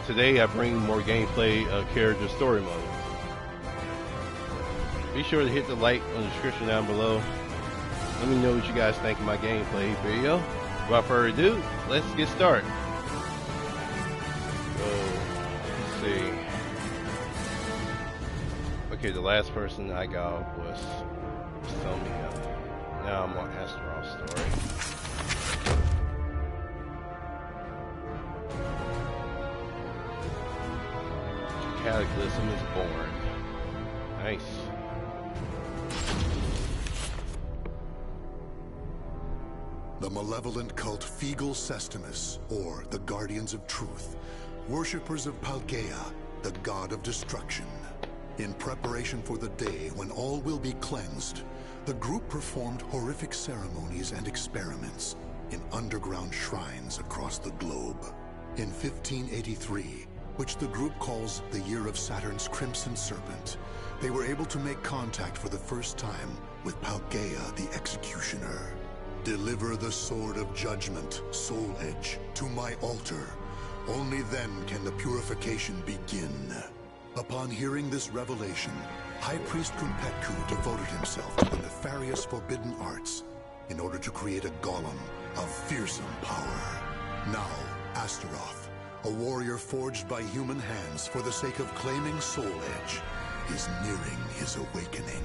today I bring more gameplay character story modes. Be sure to hit the like on the description down below. Let me know what you guys think of my gameplay video. Without further ado, let's get started. So, let's see. Okay, the last person I got was Sonia. Now I'm on Astaroth's story. Cataclysm is born. Nice. The malevolent cult Fegal Sestimus, or the Guardians of Truth, worshippers of Palgaea, the god of destruction. In preparation for the day when all will be cleansed, the group performed horrific ceremonies and experiments in underground shrines across the globe. In 1583, which the group calls the year of Saturn's Crimson Serpent, they were able to make contact for the first time with Palgaea the Executioner. Deliver the sword of judgment, Soul Edge, to my altar. Only then can the purification begin. Upon hearing this revelation, High Priest Kumpetku devoted himself to the nefarious forbidden arts in order to create a golem of fearsome power. Now, Astaroth, a warrior forged by human hands for the sake of claiming Soul Edge, is nearing his awakening.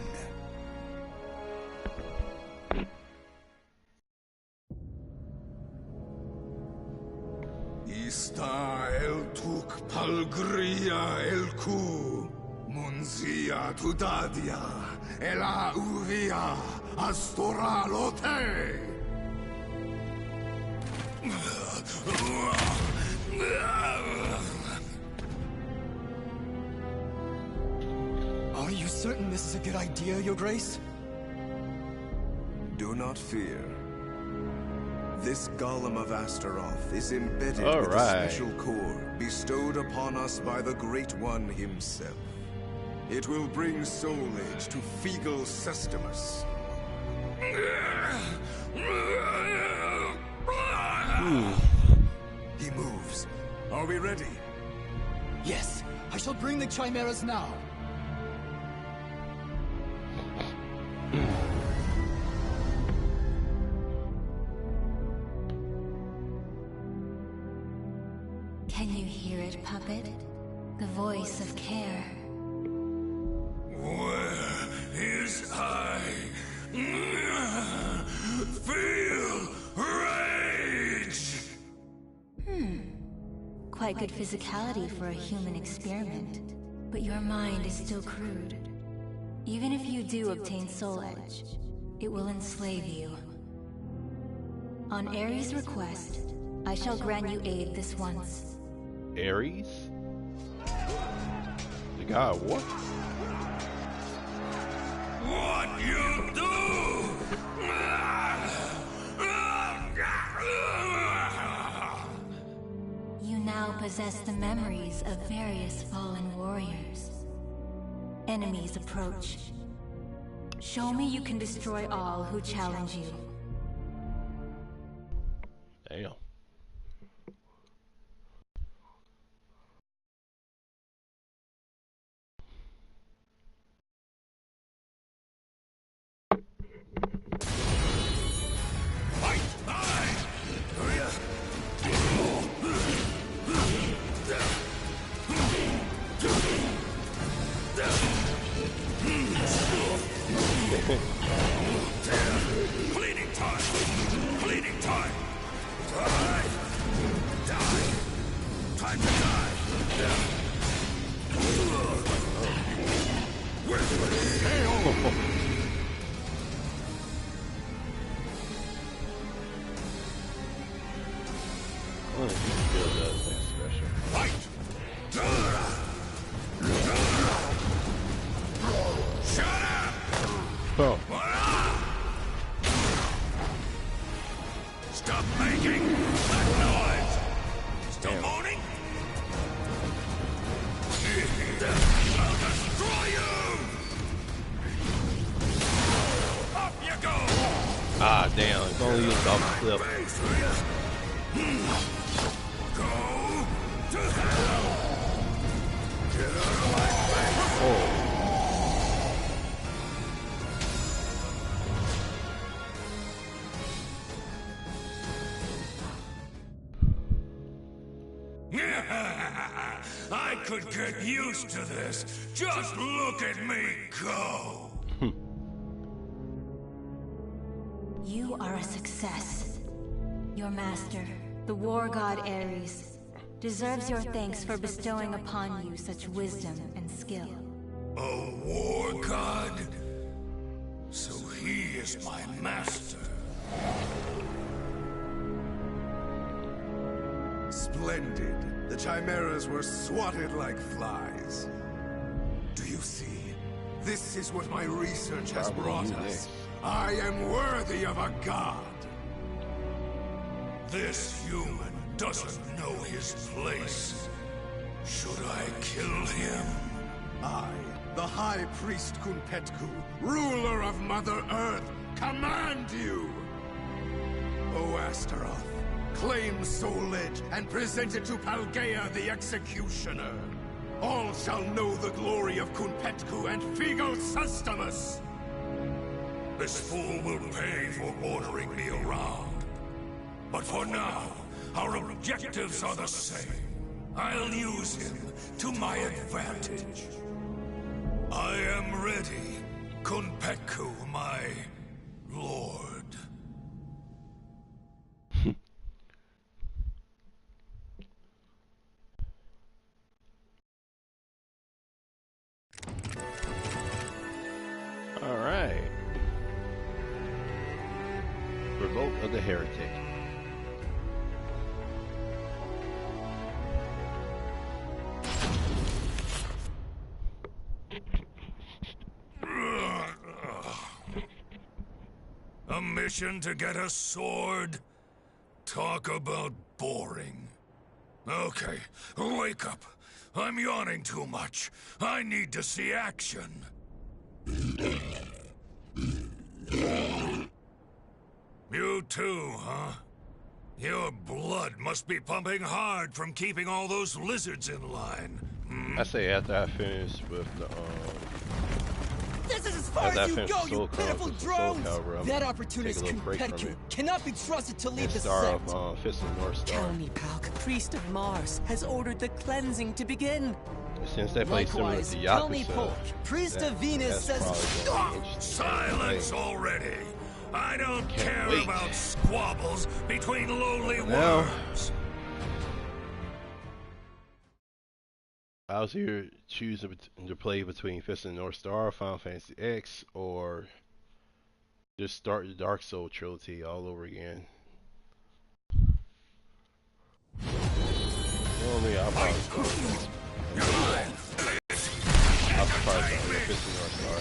Ista el tuk palgria el ku, munzia tudadia, ela uvia, astora lote. Are you certain this is a good idea, Your Grace? Do not fear. This golem of Astaroth is embedded All with right. a special core bestowed upon us by the Great One himself. It will bring Soul Edge to Fegal Sestimus. He moves. Are we ready? Yes, I shall bring the chimeras now. Can you hear it, puppet? The voice of care. Where is I? Feel rage! Quite good physicality for a human experiment. But your mind is still crude. Even if you do obtain Soul Edge, it will enslave you. On Ares' request, I shall grant you aid this once. Ares? The god of war? What you do? You now possess the memories of various fallen warriors. Enemies approach. Show me you can destroy all who challenge you. Damn. Bleeding time! Bleeding time! Die! Die! Time to die! Oh, he still does that special. Fight! Shut up! Oh. Stop making that noise! Still moaning? I'll destroy you! Up you go! Ah, damn. It's only used off the cliff. Go to hell! I could get used to this. Just look at me go. You are a success. Your master, the war god Ares, deserves your thanks for bestowing upon you such wisdom and skill. A war god? So he is my master. Splendid. The chimeras were swatted like flies. Do you see? This is what my research has brought us. I am worthy of a god. This human doesn't know his place. Should I kill him? I, the High Priest Kunpetku, ruler of Mother Earth, command you! O Astaroth, claim Soul Edge and present it to Paldea the Executioner. All shall know the glory of Kunpetku and Figo Sustamus! This fool will pay for ordering me around. But for now, our objectives are the same. I'll use him to my advantage. I am ready, Kunpetku, my lord. All right. Revolt of the Heretic. A mission to get a sword? Talk about boring. Okay, wake up. I'm yawning too much. I need to see action. You too, huh? Your blood must be pumping hard from keeping all those lizards in line. I say after I finish with the This is as far as you go, you pitiful drones! That opportunist Kunpetku cannot be trusted to lead the Star sect. of Fist of North Star. Tell me, Palk, Priest of Mars, has ordered the cleansing to begin. Since they play similar Likewise, to tell me, Yakuza, Polk, Priest of Venus that's says... probably gonna be interesting. Silence already! I don't care wait. about squabbles between lowly Now- worms. I was here choosing to play between Fist of North Star, Final Fantasy X, or just start the Dark Soul trilogy all over again. Normally, I'll probably Fist of North Star.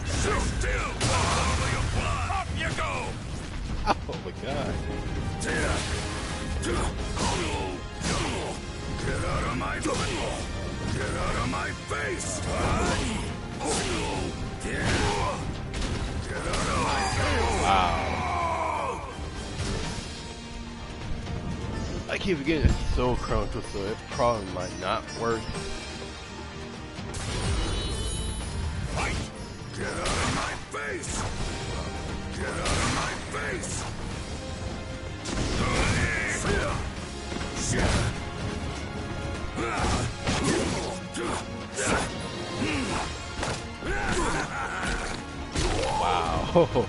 Sit still, follow your blood. Up you go! Oh my god. Get out of my face! Get out of my face! Get out of my face! Wow. I keep forgetting it's so crunkled, so it probably might not work. Fight! Get out of my face! Get out of my face! Wow.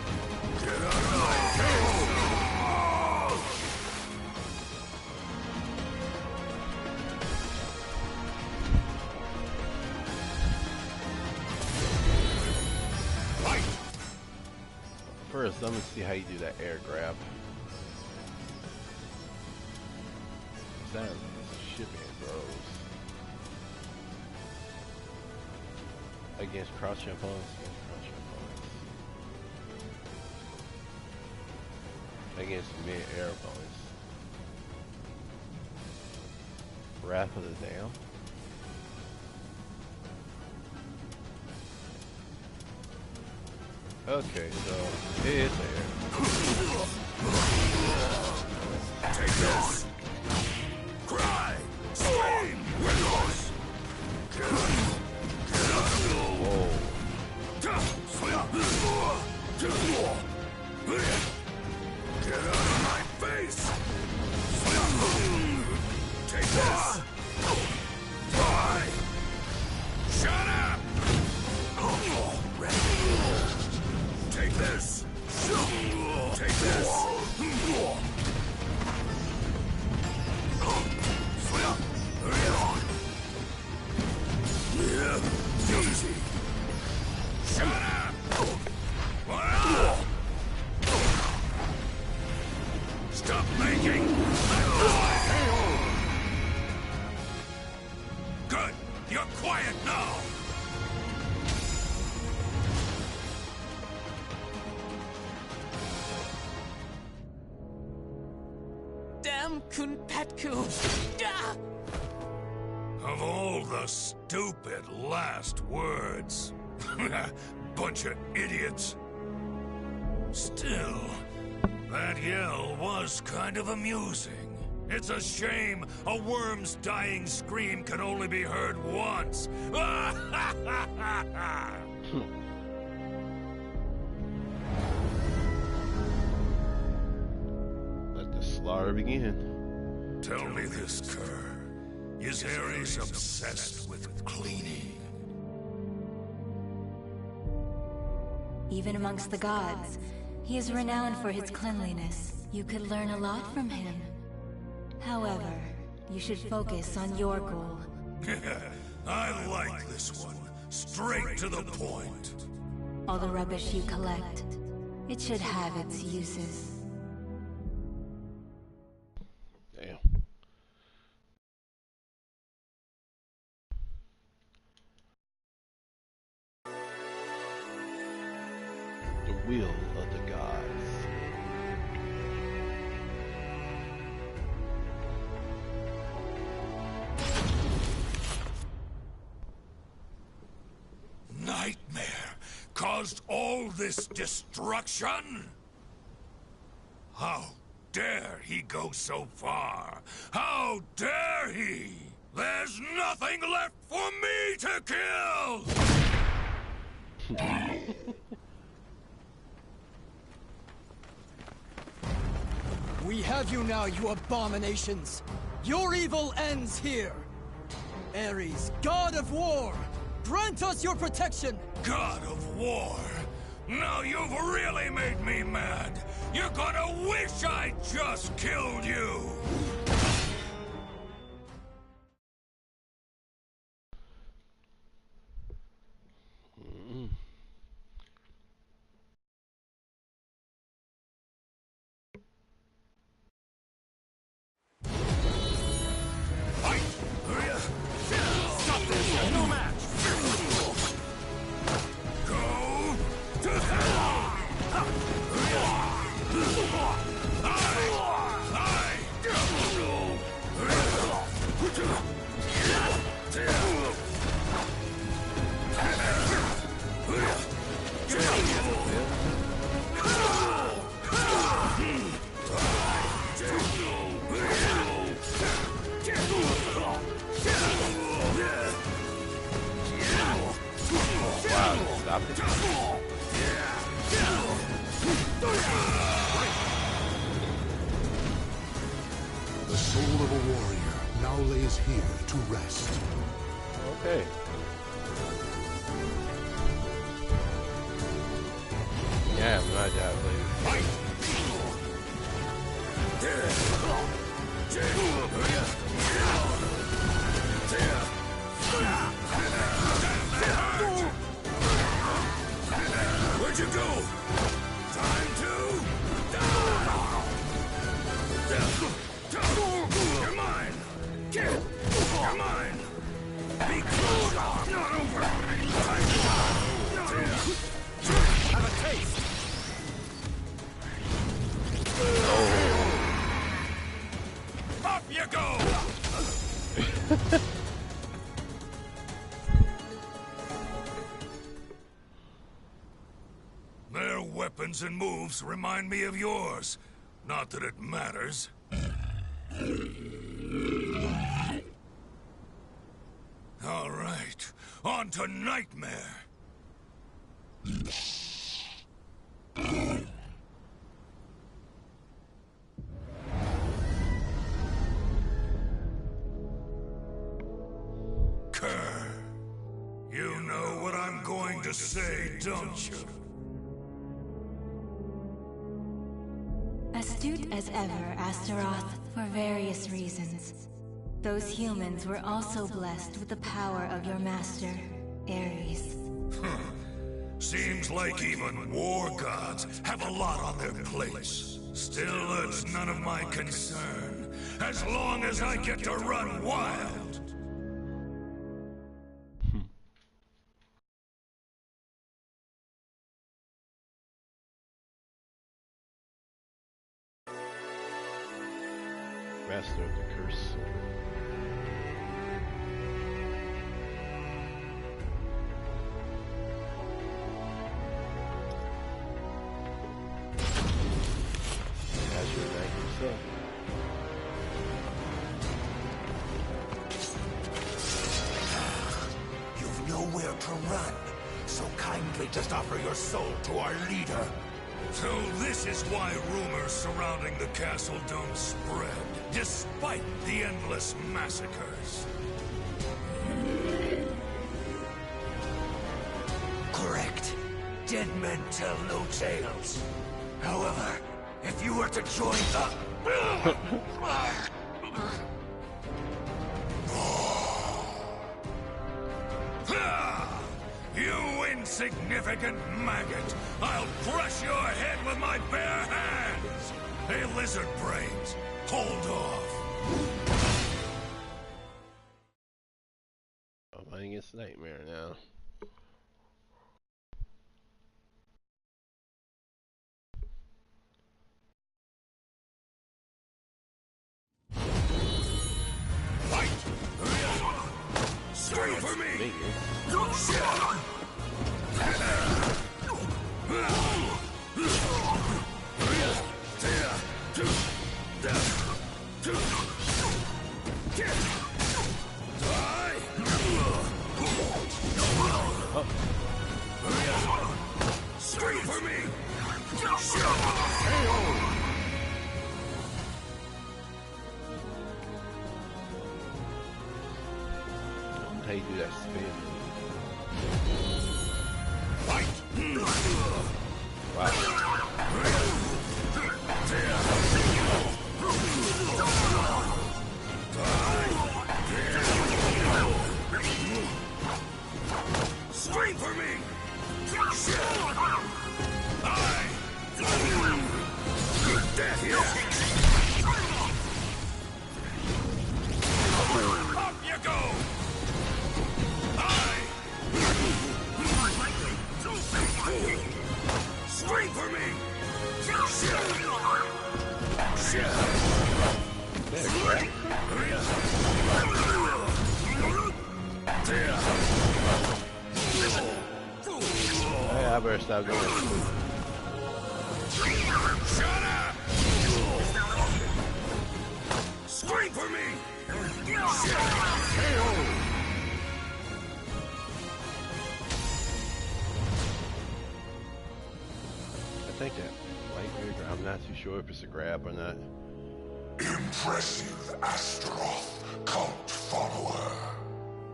First, let me see how you do that air grab. That shipping bros. Against crouching opponents, against mid-air opponents. Wrath of the Dam. Okay, so it is air. Take this! Cry! Scream! Windows! Get out! Whoa. Get out of my face! this! Die! Shut up! Take this! Take this! Easy! Shut up! Stop making that noise! Good! You're quiet now! Damn Kunpetku! Ah! Of all the stupid last words. Bunch of idiots. Still, that yell was kind of amusing. It's a shame a worm's dying scream can only be heard once. Let the slaughter begin. Tell me this, Kerr. Is Ares obsessed with cleaning? Even amongst the gods, he is renowned for his cleanliness. You could learn a lot from him. However, you should focus on your goal. I like this one. Straight to the point. All the rubbish you collect, it should have its uses. Damn. The will of the gods. Nightmare caused all this destruction? How dare he go so far? How dare he? There's nothing left for me to kill! We have you now, you abominations! Your evil ends here! Ares, god of war! Grant us your protection! God of War! Now you've really made me mad! You're gonna wish I just killed you! The soul of a warrior now lays here to rest. Okay. Yeah, my job, lady. Where'd you go? Time to die! You're mine! You're mine! Be close! Not over! Time to die! Have a taste! Up you go! Their weapons and moves remind me of yours. Not that it matters. All right, on to Nightmare. to say, don't you? Astute as ever, Astaroth, for various reasons. Those humans were also blessed with the power of your master, Ares. Seems like even war gods have a lot on their plates. Still, it's none of my concern, as long as I get to run wild. Master of the curse. As your knight yourself. You've nowhere to run, so kindly just offer your soul to our leader. So this is why rumors surrounding the castle don't spread, despite the endless massacres. Correct. Dead men tell no tales. However, if you were to join the... You insignificant maggot! I'll crush your head with my bare hands! Hey, lizard brains, hold off! I'm playing against Nightmare now. Fight! Scream for me! Scream for me! How you do that spin? Fight! Wow. Scream for me! Death here! Up you go! Scream for me! Hey, I better stop going. Shut up! Scream for me! I think that light rigger, I'm not too sure if it's a grab or not. Impressive, Astaroth, cult follower.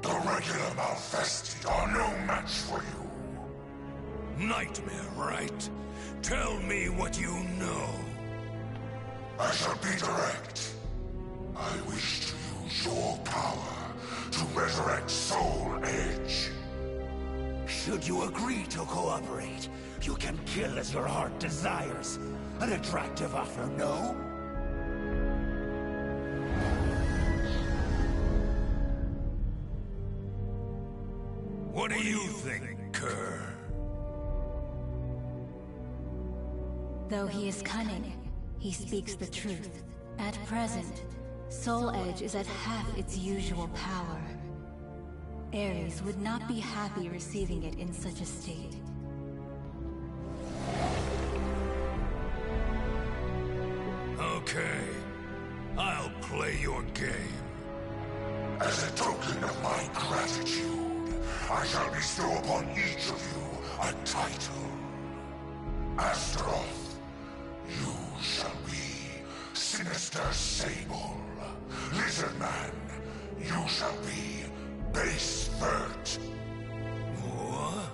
The regular Malfested are no match for you. Nightmare, right? Tell me what you know. I shall be direct. I wish to use your power to resurrect Soul Edge. Should you agree to cooperate, you can kill as your heart desires. An attractive offer, no? What do you think, Kerr? Though he is cunning, he speaks the truth. At present, Soul Edge is at half its usual power. Ares would not be happy receiving it in such a state. Okay, I'll play your game. As a token of my gratitude, I shall bestow upon each of you a title. Astaroth, you shall be Sinister Sable. Lizardman, you shall be Base Vert. What?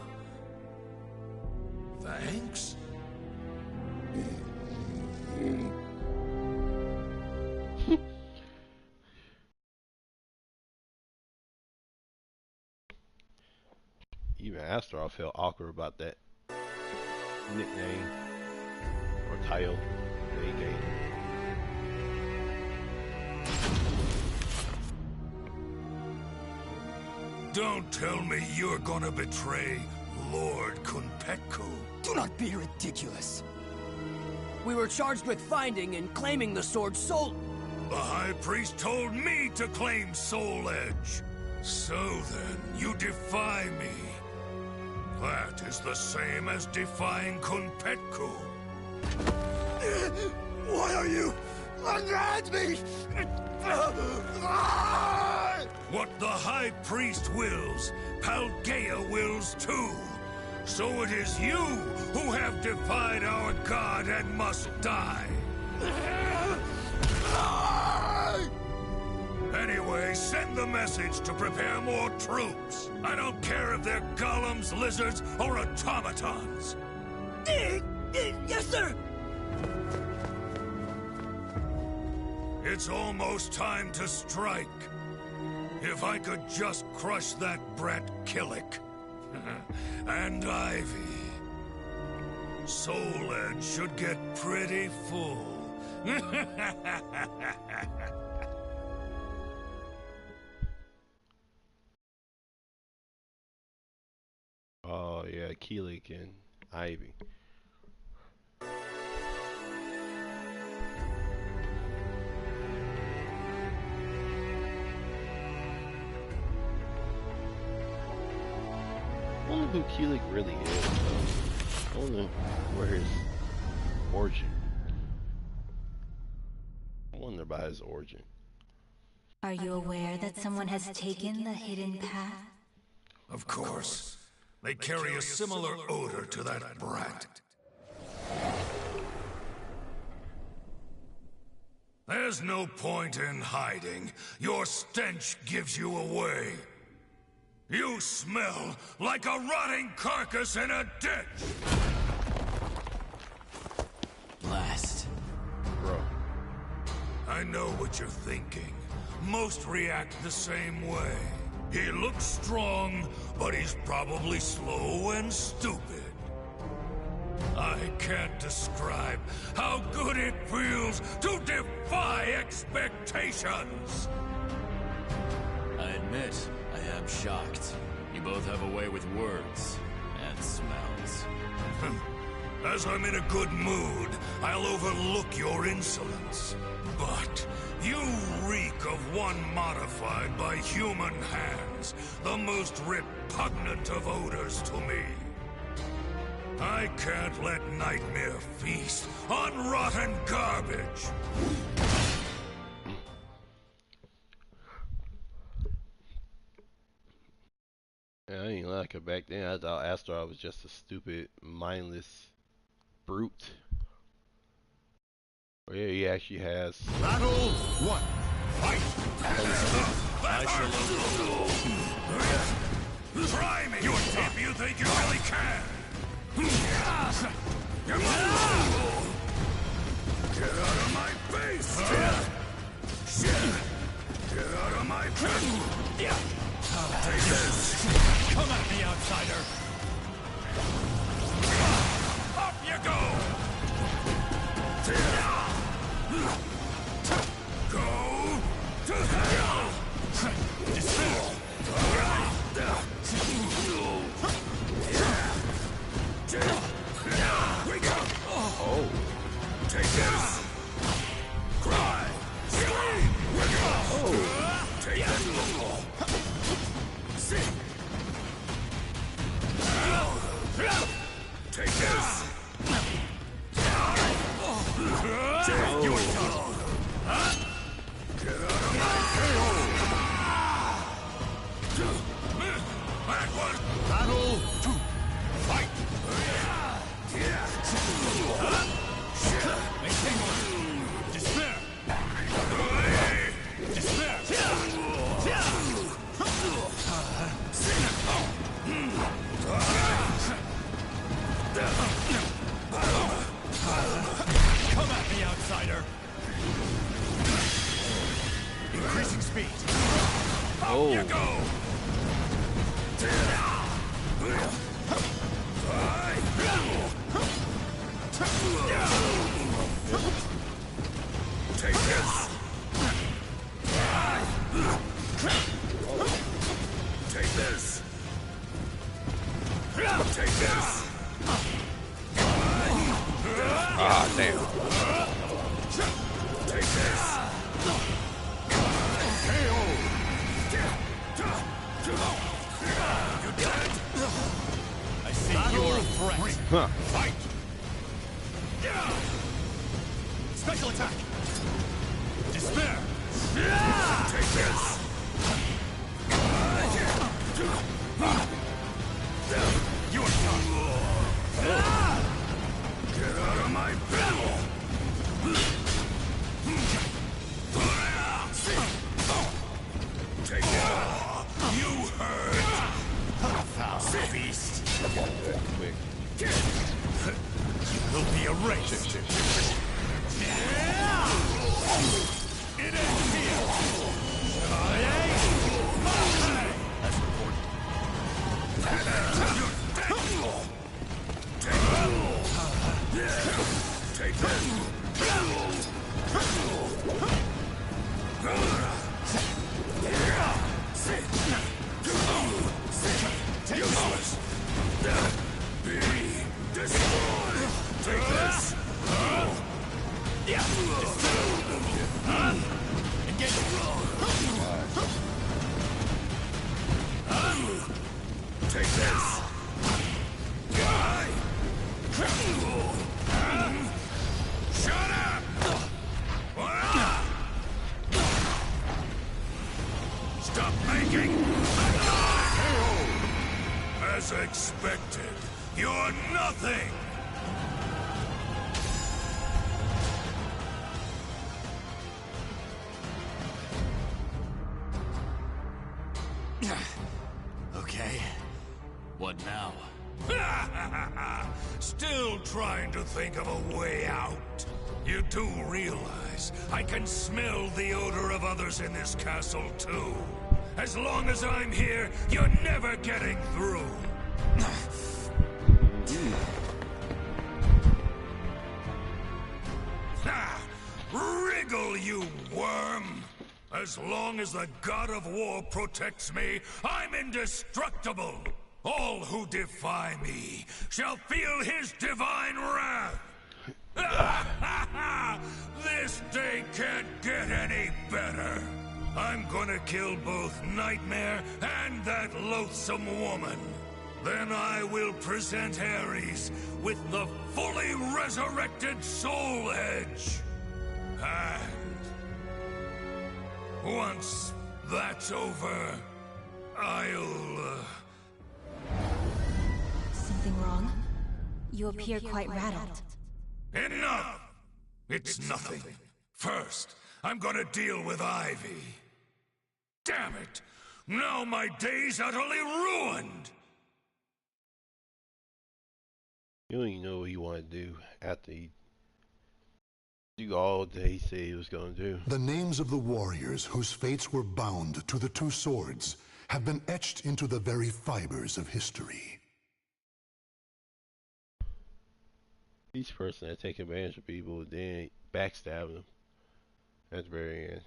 Even Astaroth felt awkward about that nickname or title they gave him. Don't tell me you're gonna betray Lord Kunpetku. Do not be ridiculous. We were charged with finding and claiming the sword's soul. The High Priest told me to claim Soul Edge. So then, you defy me. That is the same as defying Kunpetku. Why are you unhand me? What the High Priest wills, Paldea wills too. So it is you who have defied our god and must die. Anyway, send the message to prepare more troops. I don't care if they're golems, lizards, or automatons. Yes, sir! It's almost time to strike. If I could just crush that brat Killick. And Ivy. Soul Edge should get pretty full. Oh yeah, Keelik and Ivy. I wonder who Keelik really is, though. I wonder where his origin. I wonder about his origin. Are you aware that someone has taken the hidden path? Of course. They carry a similar odor to that brat. There's no point in hiding. Your stench gives you away. You smell like a rotting carcass in a ditch! Blast. Bro. I know what you're thinking. Most react the same way. He looks strong, but he's probably slow and stupid. I can't describe how good it feels to defy expectations! I admit, I am shocked. You both have a way with words and smells. As I'm in a good mood, I'll overlook your insolence. But you reek of one modified by human hands, the most repugnant of odors to me. I can't let Nightmare feast on rotten garbage. Yeah, I ain't like it back then. I thought Astaroth was just a stupid, mindless brute. Well, yeah, he actually has. Battle one. Fight! I shall try me if you think you really can. Get out of my face! Get out of my face! Take this! Come at me, outsider! Up you go! Go to hell! Oh. Take this! Cry! Scream! Oh. Take this! Sing! Take this! Oh. Your turn! Get out of my face! That one! Battle two. Fight! Maintain order. Despair! Despair! Come at me, outsider! Increasing speed. Up Oh. you go! Take this! Take this! Take this! Ah, damn. Take this! You dead? I see you're a threat. Huh. Fight! Special attack! Despair! Take this! You are done! Get out of my battle! Take it! You heard! Foul beast! Quick. You will be erased! Shit. It ends here! As reported. Take this! Useless! Be destroyed! Take this! Take this! Shut up! Stop making! As expected, you're nothing! Okay. What now? Still trying to think of a way out. You do realize I can smell the odor of others in this castle too. As long as I'm here, you're never getting through. Wriggle, you worm! As long as the god of war protects me, I'm indestructible! All who defy me shall feel his divine wrath! This day can't get any better! I'm gonna kill both Nightmare and that loathsome woman! Then I will present Ares with the fully resurrected Soul Edge! And once that's over, I'll... Something wrong? You appear quite rattled. Enough! It's nothing. First, I'm gonna deal with Ivy. Damn it! Now my day's utterly ruined! You don't even know what you want to do after you do all that he said he was going to do. The names of the warriors whose fates were bound to the two swords have been etched into the very fibers of history. Each person that take advantage of people, then backstab them at the very end.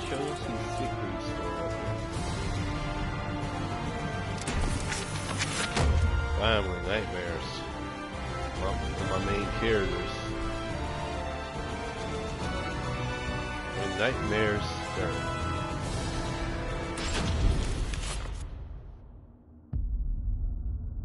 Show us some secrets Finally, Nightmares. One of my main characters. When Nightmares start.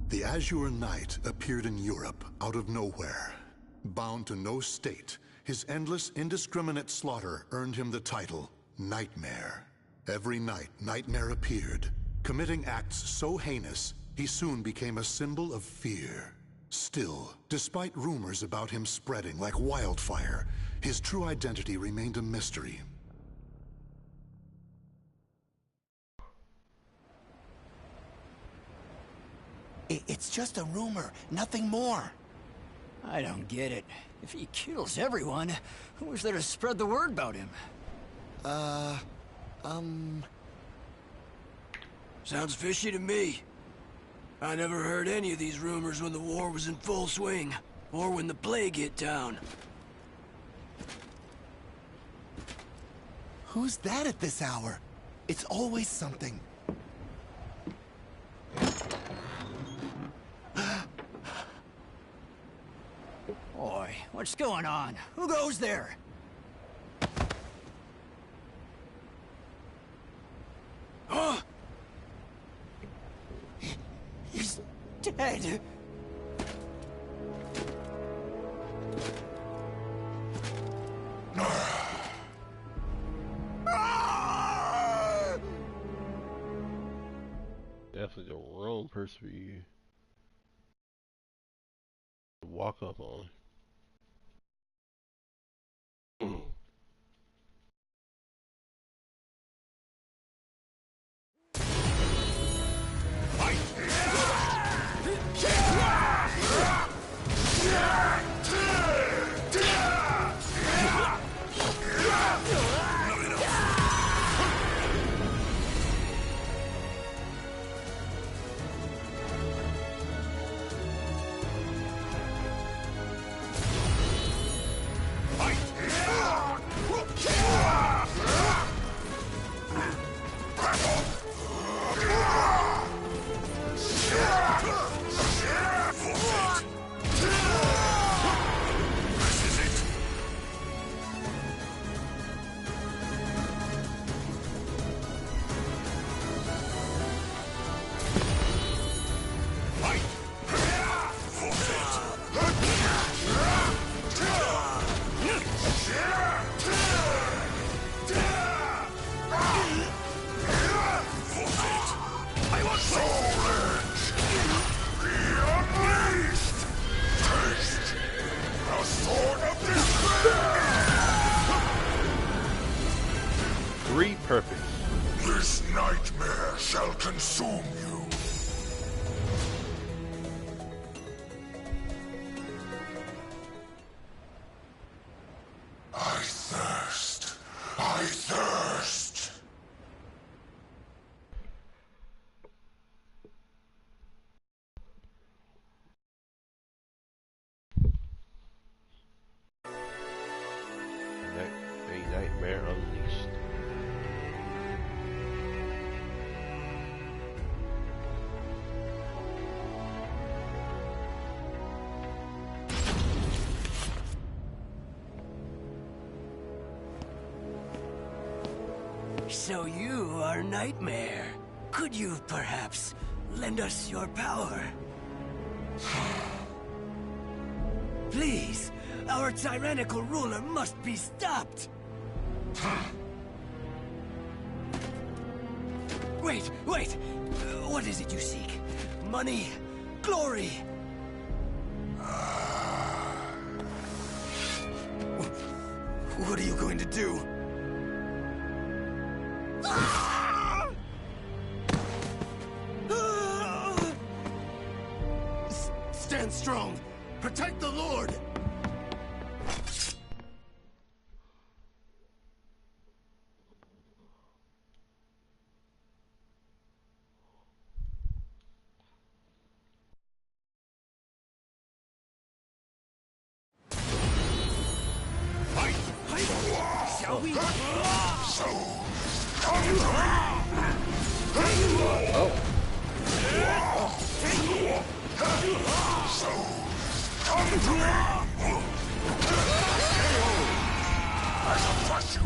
The Azure Knight appeared in Europe out of nowhere. Bound to no state, his endless, indiscriminate slaughter earned him the title Nightmare. Every night, Nightmare appeared, committing acts so heinous, he soon became a symbol of fear. Still, despite rumors about him spreading like wildfire, his true identity remained a mystery. It's just a rumor, nothing more. I don't get it. If he kills everyone, who's there to spread the word about him? Sounds fishy to me. I never heard any of these rumors when the war was in full swing, or when the plague hit town. Who's that at this hour? It's always something. Boy, what's going on? Who goes there? Huh? He's dead. Definitely the wrong person for you to walk up on. Perfect. This nightmare shall consume you. I thirst. I thirst. A nightmare unleashed. So you are Nightmare. Could you perhaps lend us your power? Please, our tyrannical ruler must be stopped. Wait, wait! What is it you seek? Money? Glory? What are you going to do? Stand strong! Protect the Lord! Shall we? I shall crush you.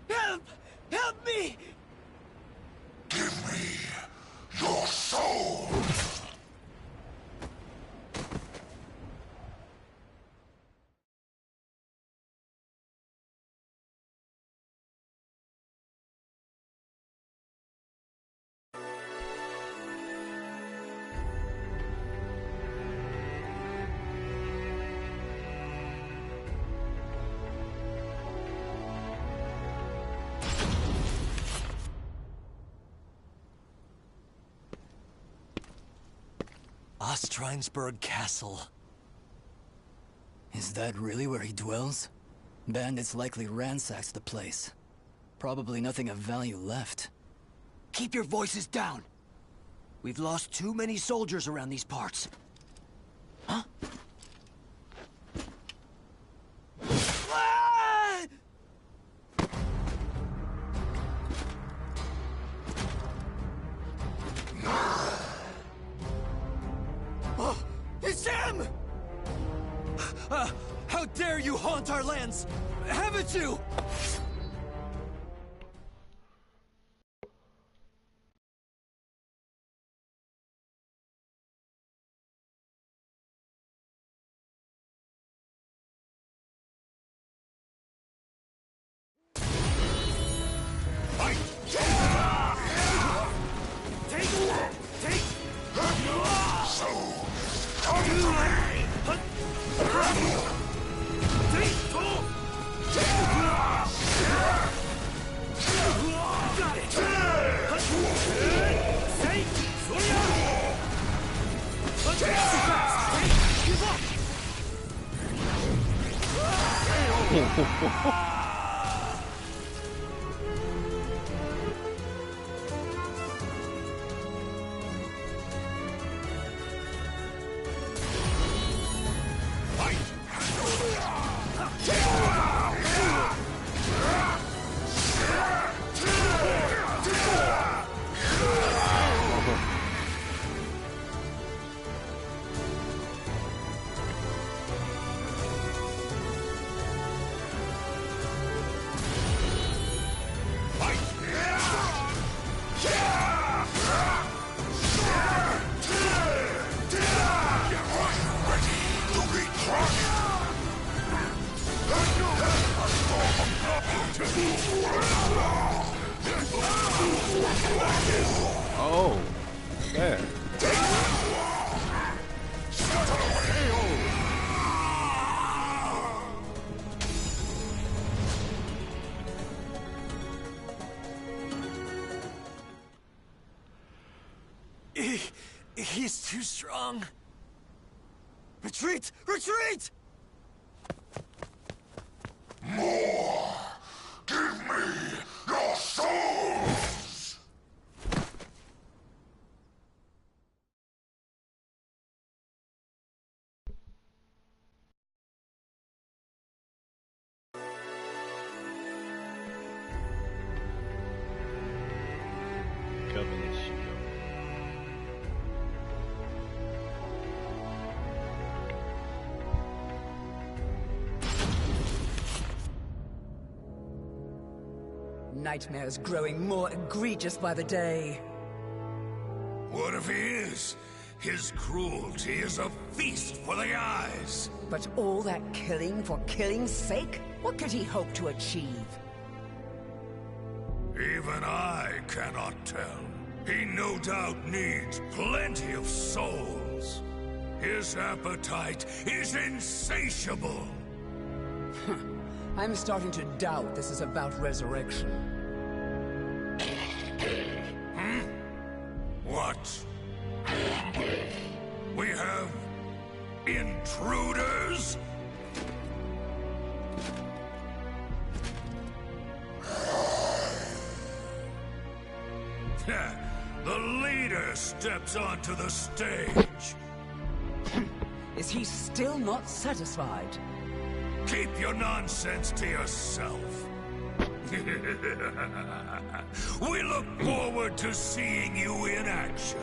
Help! Help me! Give me your soul! Ostrinesburg Castle. Is that really where he dwells? Bandits likely ransacked the place. Probably nothing of value left. Keep your voices down! We've lost too many soldiers around these parts. Huh? Ah! Oh, it's him! How dare you haunt our lands! Haven't you? Oh, yeah. He's too strong. Retreat! Retreat! More! Give me your souls! Covenant shield. Nightmares growing more egregious by the day. What if he is? His cruelty is a feast for the eyes. But all that killing for killing's sake? What could he hope to achieve? Even I cannot tell. He no doubt needs plenty of souls. His appetite is insatiable. I'm starting to doubt this is about resurrection. What? We have intruders? The leader steps onto the stage. Is he still not satisfied? Keep your nonsense to yourself. We look forward to seeing you in action.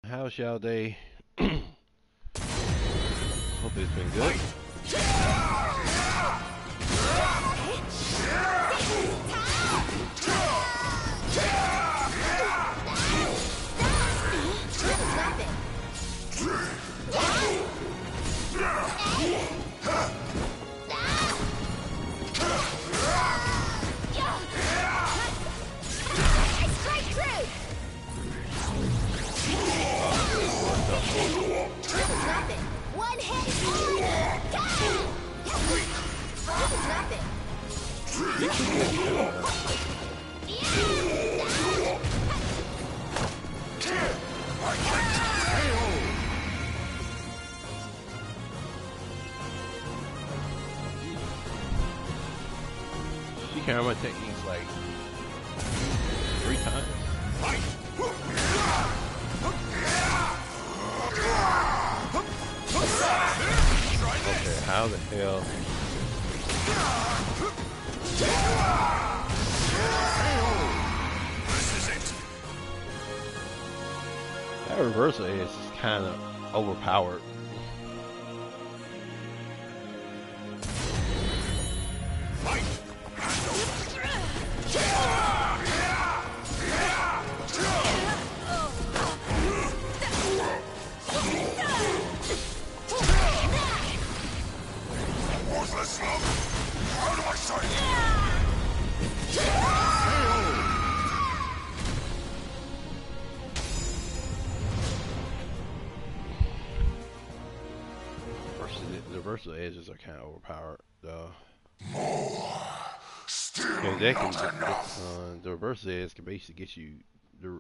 How's y'all day? Hope it's been good. One hit. She carried my techniques like 3 times. Okay, how the hell? That reversal is kind of overpowered. The reversal edges are kind of overpowered, though. The reversal edge can basically get you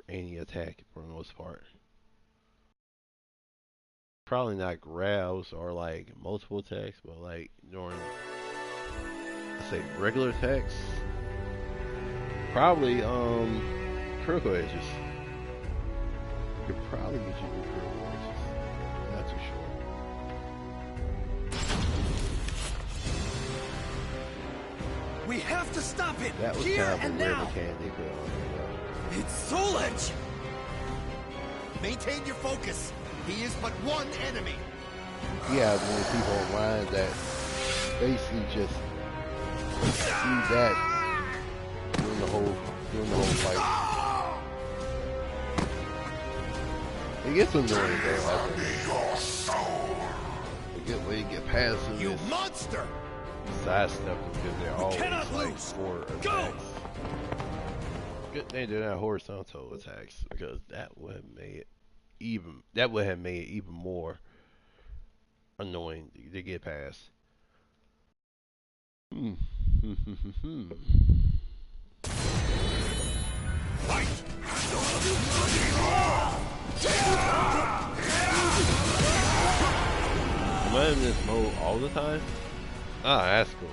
any attack for the most part. Probably not grabs or like multiple attacks, but like during, let's say, regular attacks. Probably critical edges. Could probably get you the critical edges. I'm not too sure. We have to stop it! That was Here kind of a and weird now! mechanic they put on there. It's Soul Edge! Maintain your focus. He is but one enemy. Yeah, many people online that basically just do that during the whole fight. It gets annoying though. When you get past them, You monster! sidestep because they're always cannot like lose. forward attacks. Good thing they're not horizontal attacks because that would have made it even more annoying to get past. Am I in this mode all the time? Ah, that's cool.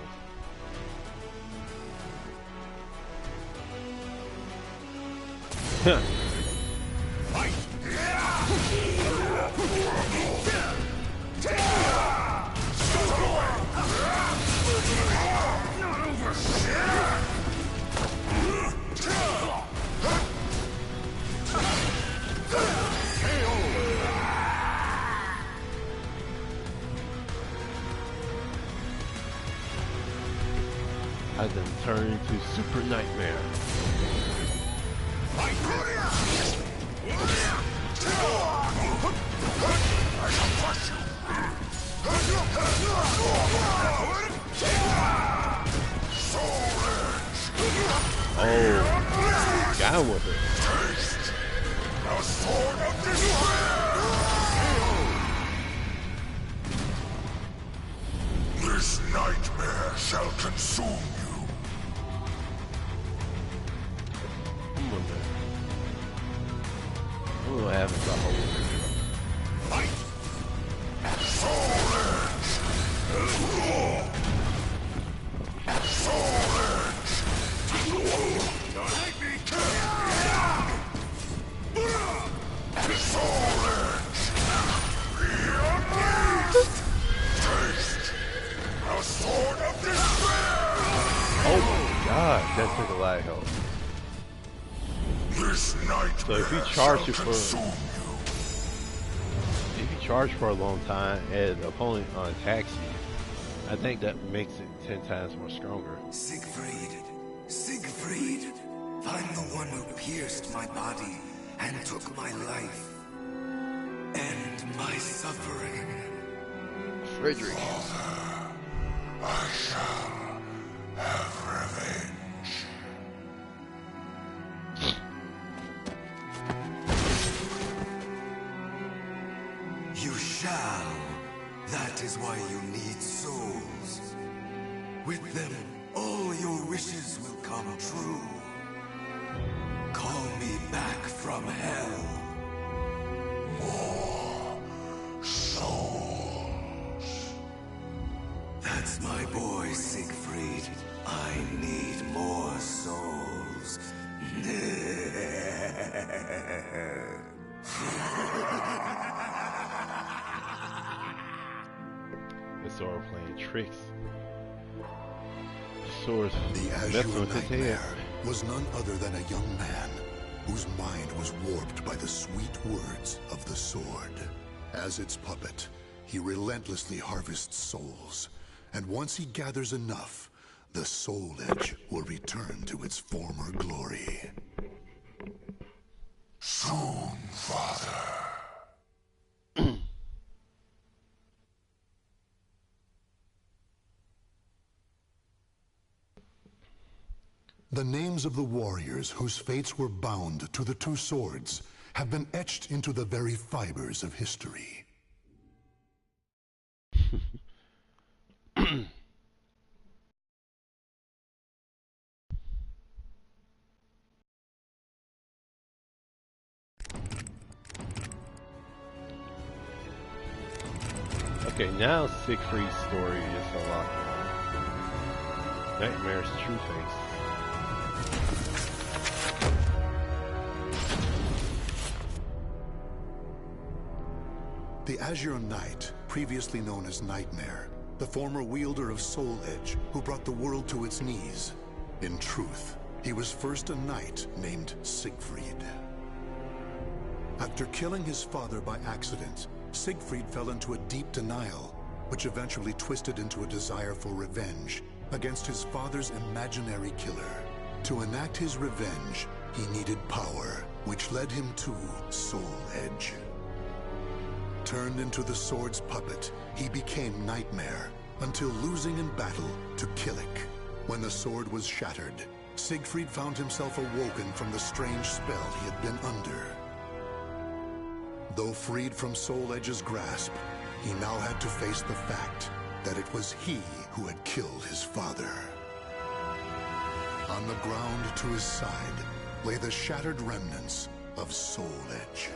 I then turn into Super Nightmare. Oh, got him with it. The sword of despair! This nightmare shall consume you. I'm gonna have it the whole Fight! Soul Edge! Soul Edge! God, that took a lot of help. This nightmare So if you charge shall it for consume if you charge for a long time and the opponent attacks you, I think that makes it 10 times more stronger. Siegfried, Siegfried, I'm the one who pierced my body and took my life. End my suffering. Frederick. Father, I shall have revenge. You shall. That is why you need souls. With them, all your wishes will come true. Call me back from hell. More souls. That's my boy, Siegfried. I need more souls. The sword playing tricks. The sword's The messing Azure with his head. Nightmare was none other than a young man whose mind was warped by the sweet words of the sword. As its puppet, he relentlessly harvests souls, and once he gathers enough, the Soul Edge will return to its former glory. Soon, Father. The names of the warriors whose fates were bound to the two swords have been etched into the very fibers of history. Okay, now Siegfried's story is unlocked. Nightmare's true face. The Azure Knight, previously known as Nightmare, the former wielder of Soul Edge, who brought the world to its knees. In truth, he was first a knight named Siegfried. After killing his father by accident, Siegfried fell into a deep denial, which eventually twisted into a desire for revenge against his father's imaginary killer. To enact his revenge, he needed power, which led him to Soul Edge. Turned into the sword's puppet, he became Nightmare, until losing in battle to Killick. When the sword was shattered, Siegfried found himself awoken from the strange spell he had been under. Though freed from Soul Edge's grasp, he now had to face the fact that it was he who had killed his father. On the ground to his side lay the shattered remnants of Soul Edge.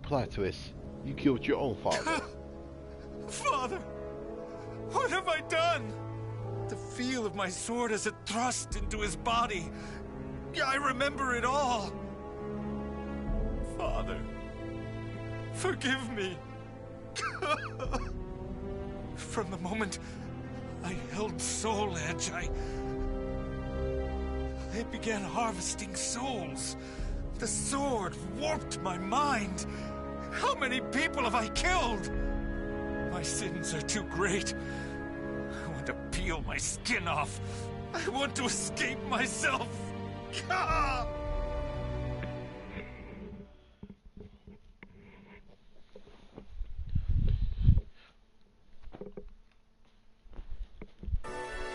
Plot twist. You killed your own father. Father! What have I done? The feel of my sword as it thrust into his body. I remember it all. Father, forgive me. From the moment I held Soul Edge, I began harvesting souls. The sword warped my mind. How many people have I killed? My sins are too great. I want to peel my skin off. I want to escape myself. Ah!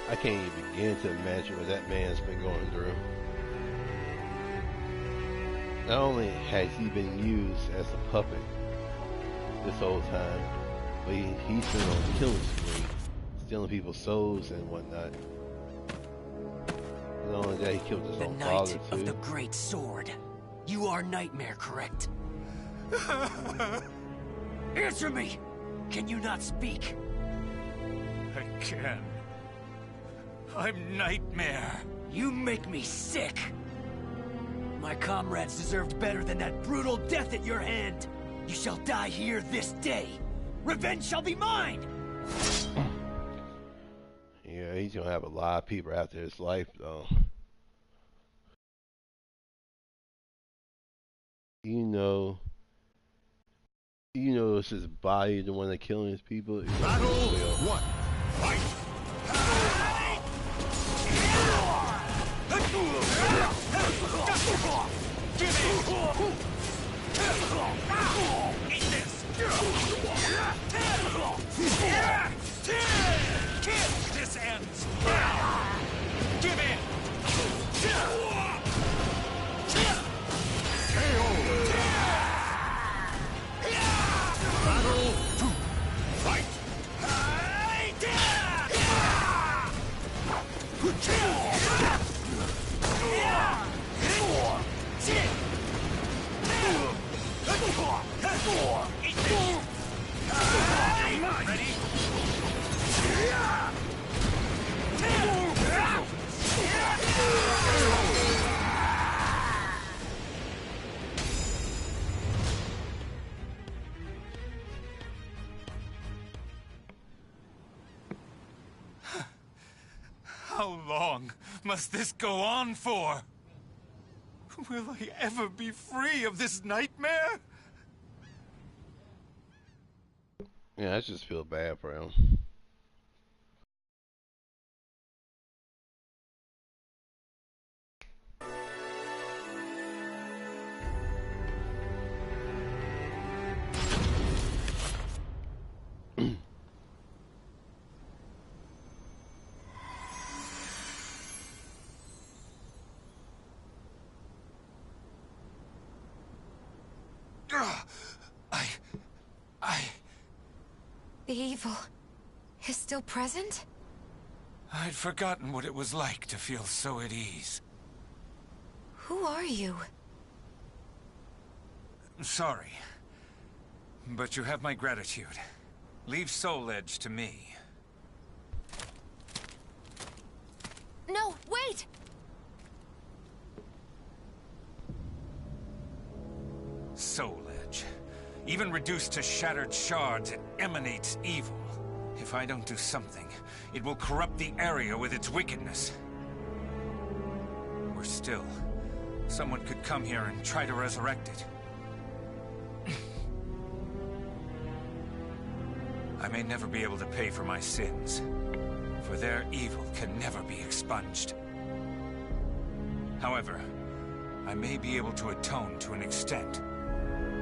I can't even begin to imagine what that man's been going through. Not only has he been used as a puppet this whole time, but he's been on the killing spree, stealing people's souls and whatnot. Not only that, he killed his own father The Knight too. of the Great Sword. You are Nightmare, correct? Answer me! Can you not speak? I can. I'm Nightmare. You make me sick! My comrades deserved better than that brutal death at your hand! You shall die here this day! Revenge shall be mine! Yeah, he's gonna have a lot of people after his life, though. You know, it's his body, the one that killing his people. Battle one. Fight! Eat this! This ends now! Give in! Battle two. Fight! Ready? How long must this go on for? Will I ever be free of this nightmare? Yeah, I just feel bad for him. The evil is still present? I'd forgotten what it was like to feel so at ease. Who are you? Sorry, but you have my gratitude. Leave Soul Edge to me. No, wait! Soul Edge. Even reduced to shattered shards, it emanates evil. If I don't do something, it will corrupt the area with its wickedness. Or still, someone could come here and try to resurrect it. I may never be able to pay for my sins, for their evil can never be expunged. However, I may be able to atone to an extent.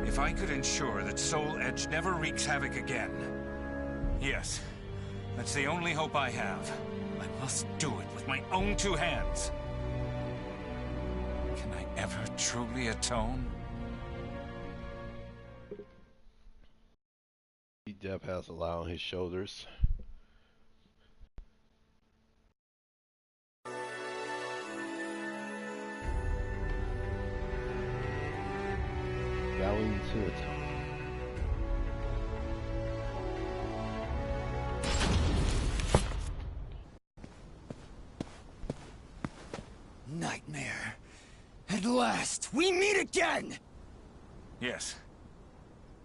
If I could ensure that Soul Edge never wreaks havoc again. Yes, that's the only hope I have. I must do it with my own two hands. Can I ever truly atone? Death has a lot on his shoulders. Bowing to it. Nightmare. At last, we meet again! Yes.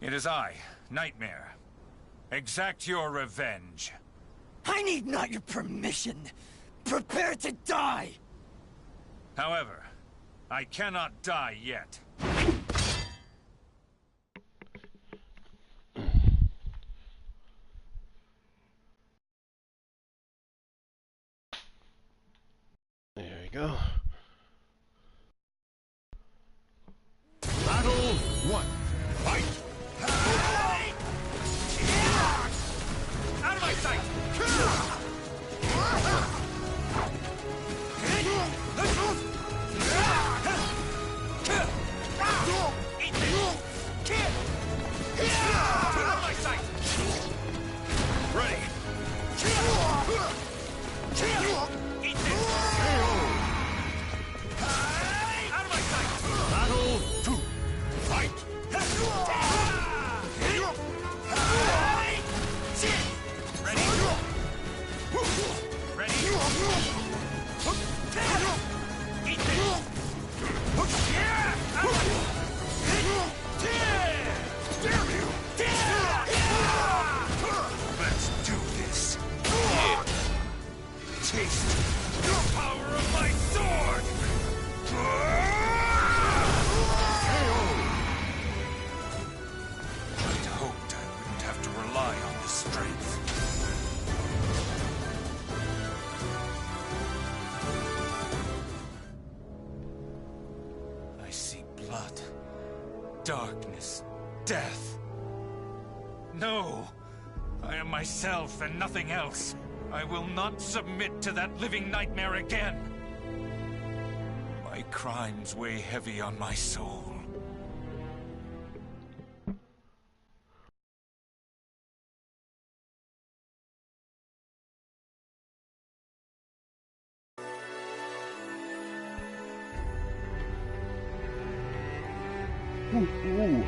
It is I, Nightmare. Exact your revenge. I need not your permission. Prepare to die! However, I cannot die yet. There you go. Battle one. Fight! Out of my sight! darkness, death. No! I am myself and nothing else. I will not submit to that living nightmare again. My crimes weigh heavy on my soul. Ooh.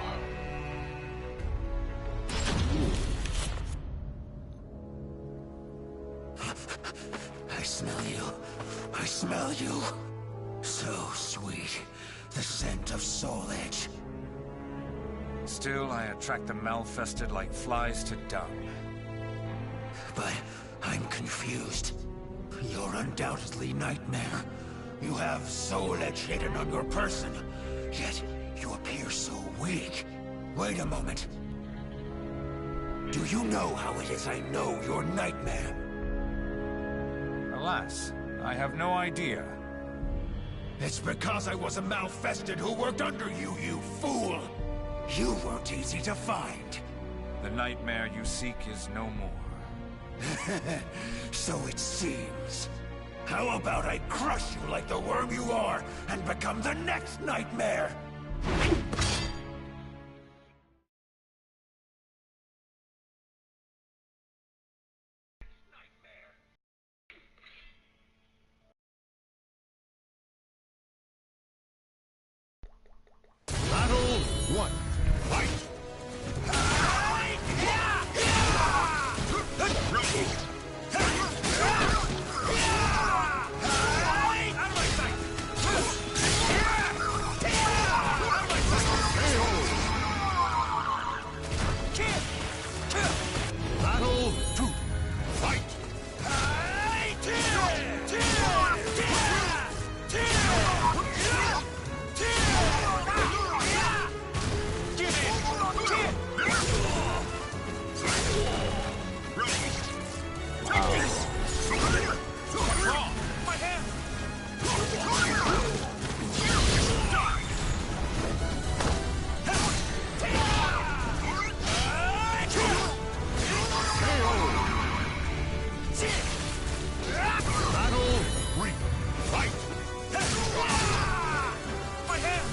I smell you. I smell you. So sweet. The scent of Soul Edge. Still, I attract the malfested like flies to dung. But I'm confused. You're undoubtedly Nightmare. You have Soul Edge hidden on your person. Yet, you appear so weak. Wait a moment. Do you know how it is I know you're Nightmare? Alas, I have no idea. It's because I was a malfested who worked under you, you fool! You weren't easy to find. The nightmare you seek is no more. So it seems. How about I crush you like the worm you are, and become the next Nightmare? Battle 1. Fight! Battle 2. Fight! Battle 3. Fight! My hand!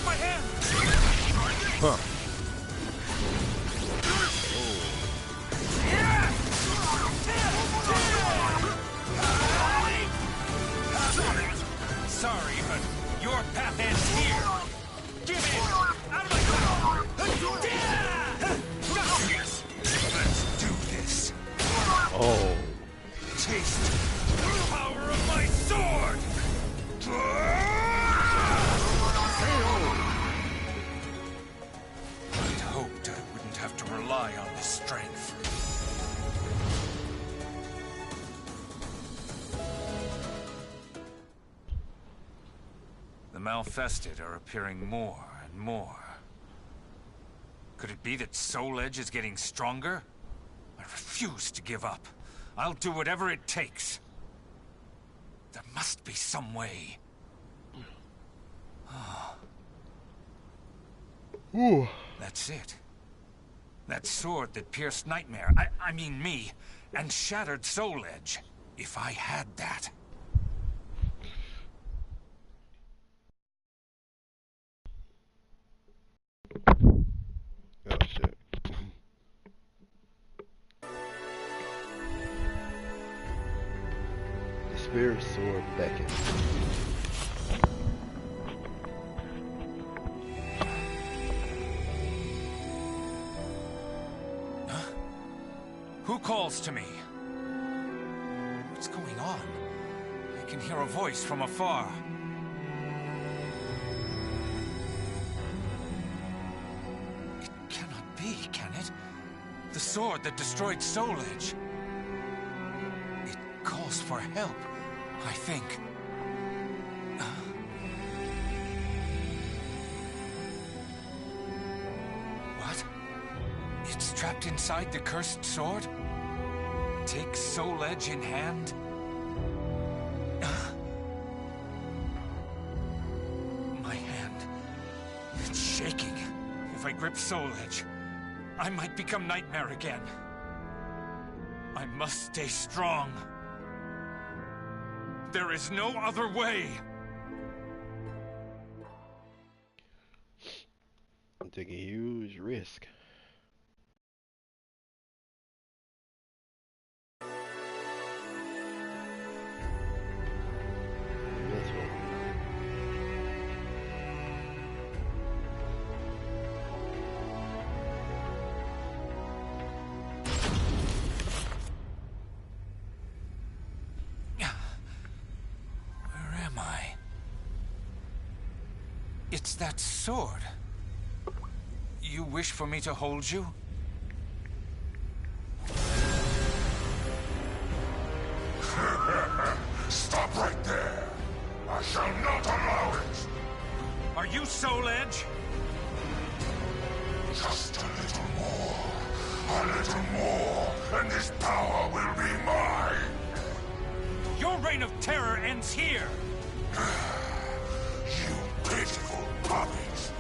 My hand! Huh. Sorry, but your path ends here. Give in! Out of my Let's do this. Oh. Taste the power of my sword! I'd hoped I wouldn't have to rely on this strength. The malfested are appearing more and more. Could it be that Soul Edge is getting stronger? I refuse to give up. I'll do whatever it takes. There must be some way. Ooh. That's it. That sword that pierced Nightmare, I mean me, and shattered Soul Edge. If I had that. Oh shit. The spirit sword beckons. Who calls to me? What's going on? I can hear a voice from afar. It cannot be, can it? The sword that destroyed Soul Edge. It calls for help, I think. What? It's trapped inside the cursed sword? Take Soul Edge in hand? My hand. It's shaking. grip Soul Edge, I might become Nightmare again. I must stay strong. There is no other way. I'm taking a huge risk. It's that sword. You wish for me to hold you? Stop right there! I shall not allow it! Are you Soul Edge? Just a little more, and this power will be mine! Your reign of terror ends here! You pitiful puppies!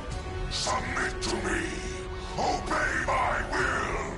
Submit to me! Obey my will!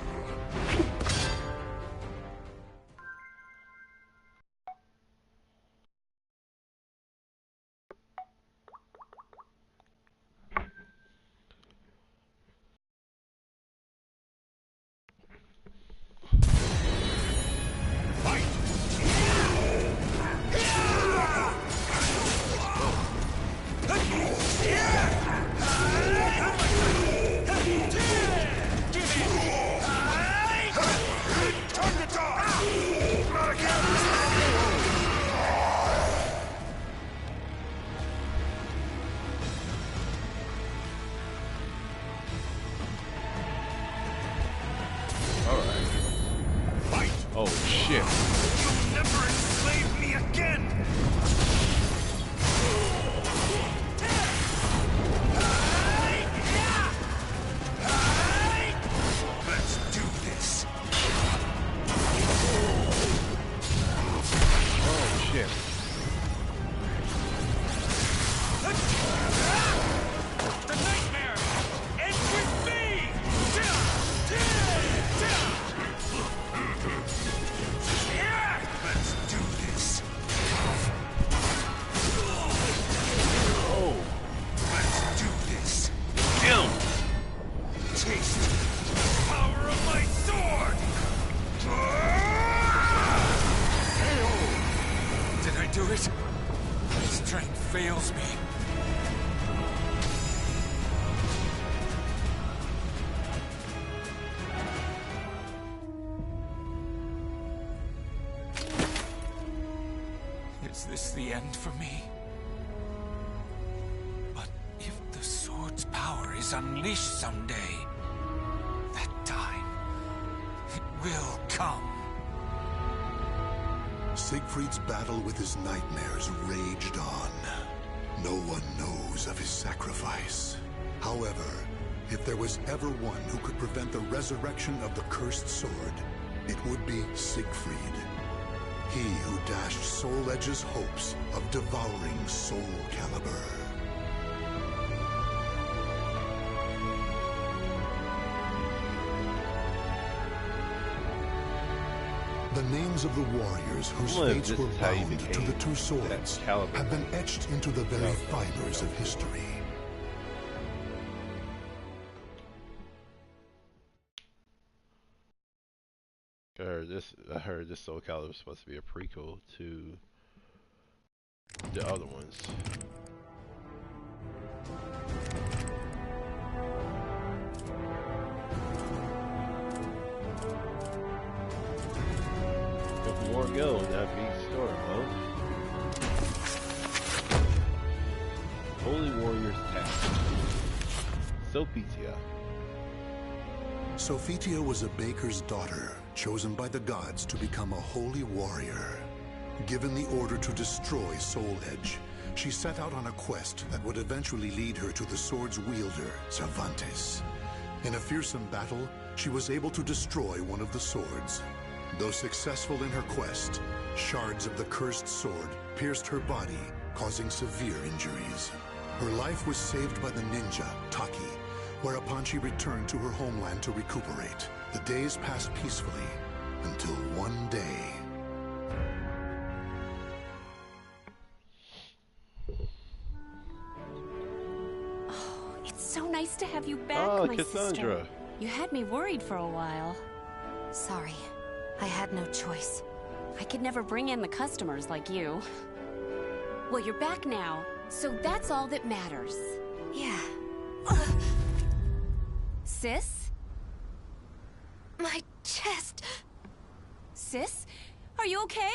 Oh shit. You'll never enslave me again! Let's do this. Oh shit. The nightmare ends with me! Let's do this. Oh. Let's do this. Damn. Taste the power of my sword! Did I do it? Strength fails me. Is this the end for me? But if the sword's power is unleashed someday, that time, it will come. Siegfried's battle with his nightmares raged on. No one knows of his sacrifice. However, if there was ever one who could prevent the resurrection of the cursed sword, it would be Siegfried. He who dashed Soul Edge's hopes of devouring Soul Calibur. The names of the warriors whose fates were bound to the two swords have been etched into the very fibers of history. I heard this Soul Calibur is supposed to be a prequel to the other ones. If more go in that big story, huh? Holy Warriors Task. Sophia. Sophia was a baker's daughter, chosen by the gods to become a holy warrior. Given the order to destroy Soul Edge, she set out on a quest that would eventually lead her to the sword's wielder, Cervantes. In a fearsome battle, she was able to destroy one of the swords. Though successful in her quest, shards of the cursed sword pierced her body, causing severe injuries. Her life was saved by the ninja, Taki, whereupon she returned to her homeland to recuperate. The days passed peacefully until one day. Oh, it's so nice to have you back, my Cassandra. sister. You had me worried for a while. Sorry. I had no choice. I could never bring in the customers like you. Well, you're back now, so that's all that matters. Yeah. Sis? My chest. Sis? Are you okay?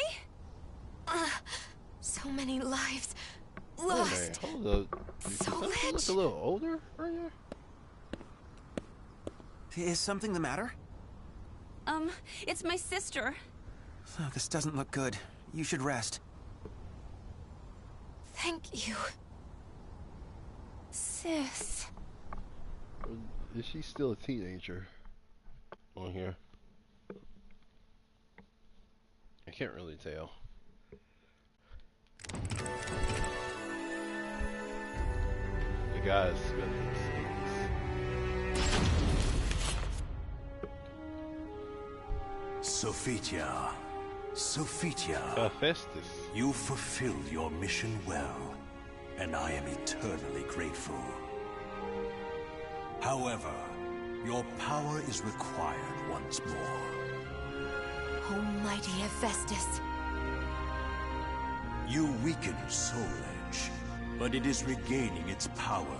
So many lives lost. Hold up. Cassandra look a little older right now? Is something the matter? It's my sister. Oh, this doesn't look good. You should rest. Thank you. Sis. Is she still a teenager on here? I can't really tell. The guy's Sophitia. Sophitia. Festus. You fulfilled your mission well, and I am eternally grateful. However, your power is required once more. Almighty Hephaestus. You weakened Soul Edge, but it is regaining its power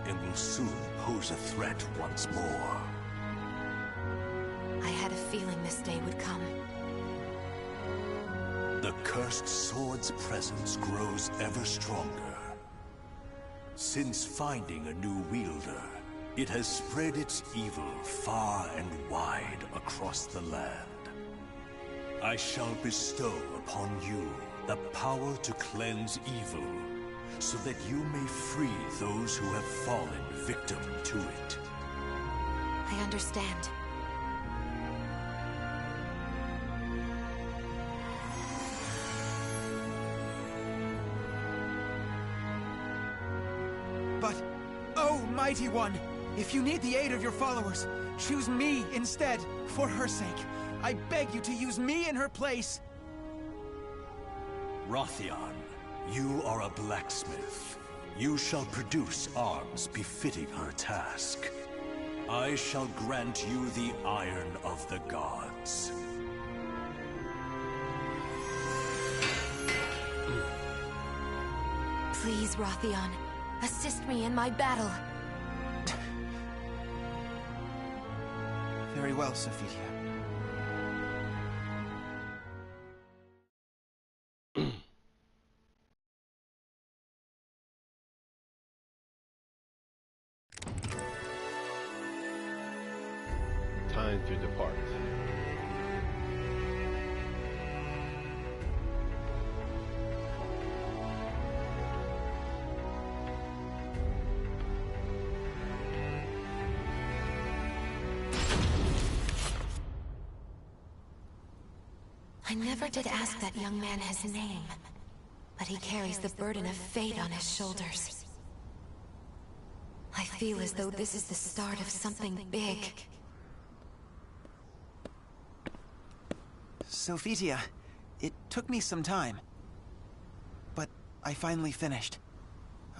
and will soon pose a threat once more. I had a feeling this day would come. The cursed sword's presence grows ever stronger. Since finding a new wielder, it has spread its evil far and wide across the land. I shall bestow upon you the power to cleanse evil, so that you may free those who have fallen victim to it. I understand. But, oh, Mighty One, if you need the aid of your followers, choose me instead, for her sake. I beg you to use me in her place. Rothion, you are a blacksmith. You shall produce arms befitting her task. I shall grant you the Iron of the Gods. Please, Rothion, assist me in my battle. Very well, Sophitia. Time to depart. I never did ask that young man his name, but he carries the burden of fate on his shoulders. I feel as though this is the start of something big. Sophitia, it took me some time, but I finally finished.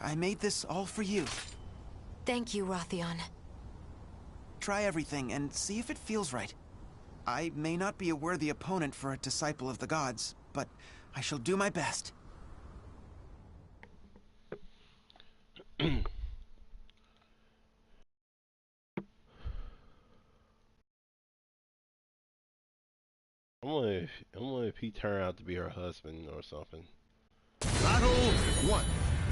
I made this all for you. Thank you, Rothion. Try everything and see if it feels right. I may not be a worthy opponent for a disciple of the gods, but I shall do my best. I'm wondering if he turned out to be her husband or something. Battle 1.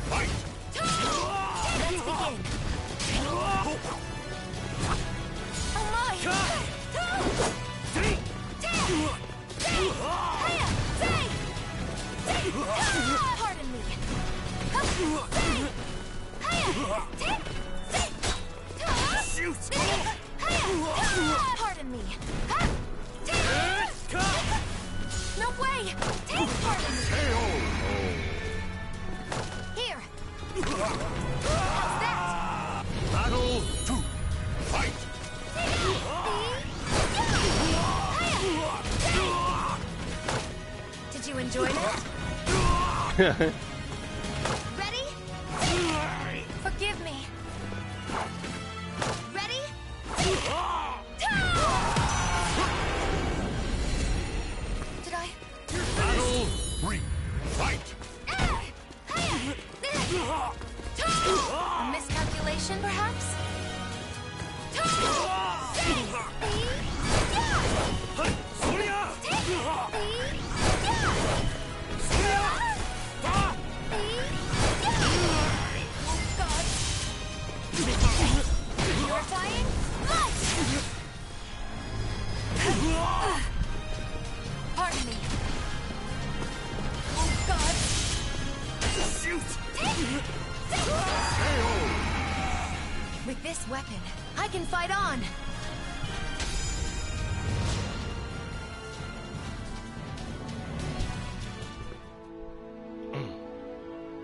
Fight! Let's begin! Oh my! Pardon me! Shoot! Pardon me! No way! Pardon me! Here! What's that? Battle 2. you enjoyed it? Ready? Forgive me. Ready? Did I? Battle 3. Fight! A miscalculation, perhaps? Purifying light! Pardon me. Oh God! Shoot! With this weapon, I can fight on.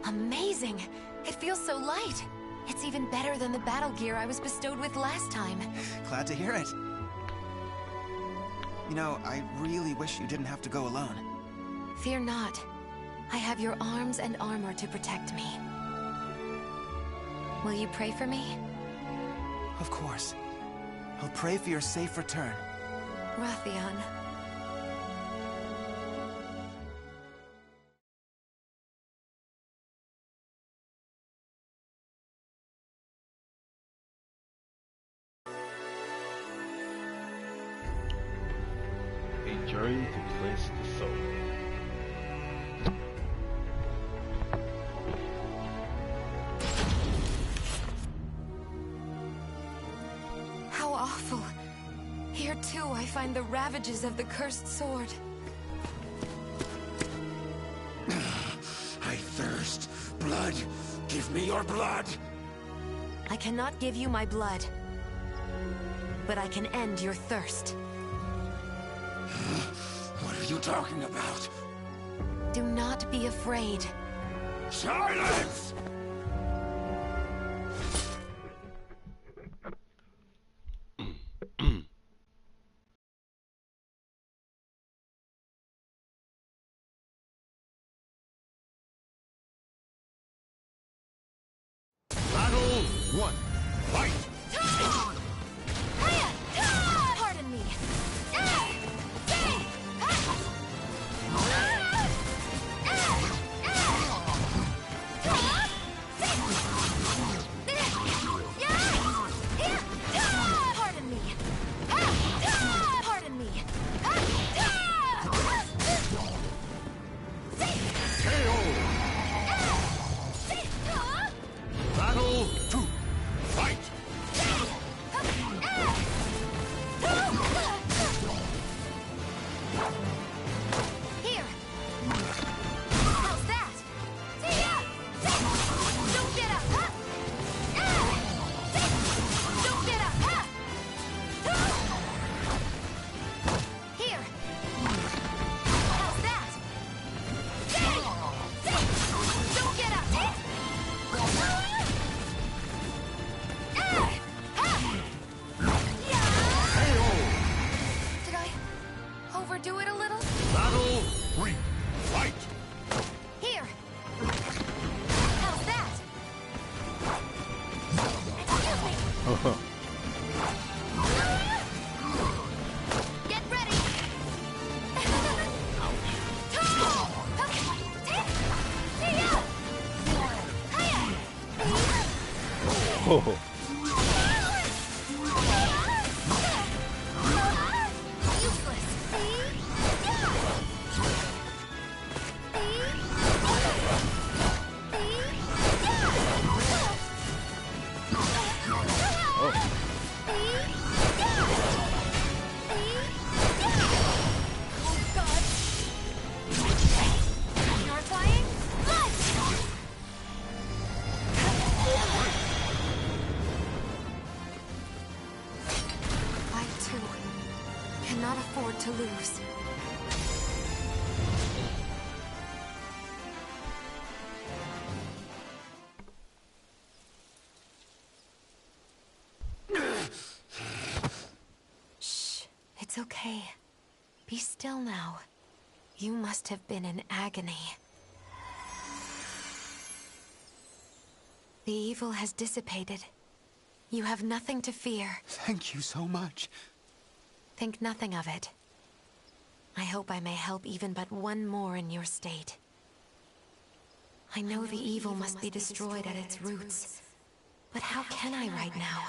Amazing! It feels so light. It's even better than the battle gear I was bestowed with last time. Glad to hear it. You know, I really wish you didn't have to go alone. Fear not. I have your arms and armor to protect me. Will you pray for me? Of course. I'll pray for your safe return. Raffian. A journey to cleanse the soul. How awful. Here too I find the ravages of the cursed sword. I thirst. Blood. Give me your blood. I cannot give you my blood, but I can end your thirst. What are you talking about? Do not be afraid. Silence! Battle 1. Fight! Pardon me. Pardon me. Pardon me. Battle 2. Fight! Here. How's that? Don't get up. Don't get up. Here. How's that? Don't get up. Did I overdo it a little? Battle 3. Fight! Here. How's that? Get ready. Oh. I too cannot afford to lose. Shh, it's okay. Be still now. You must have been in agony. The evil has dissipated. You have nothing to fear. Thank you so much. Think nothing of it. I hope I may help even but one more in your state. I know the evil must be destroyed at its roots, but how can I right now?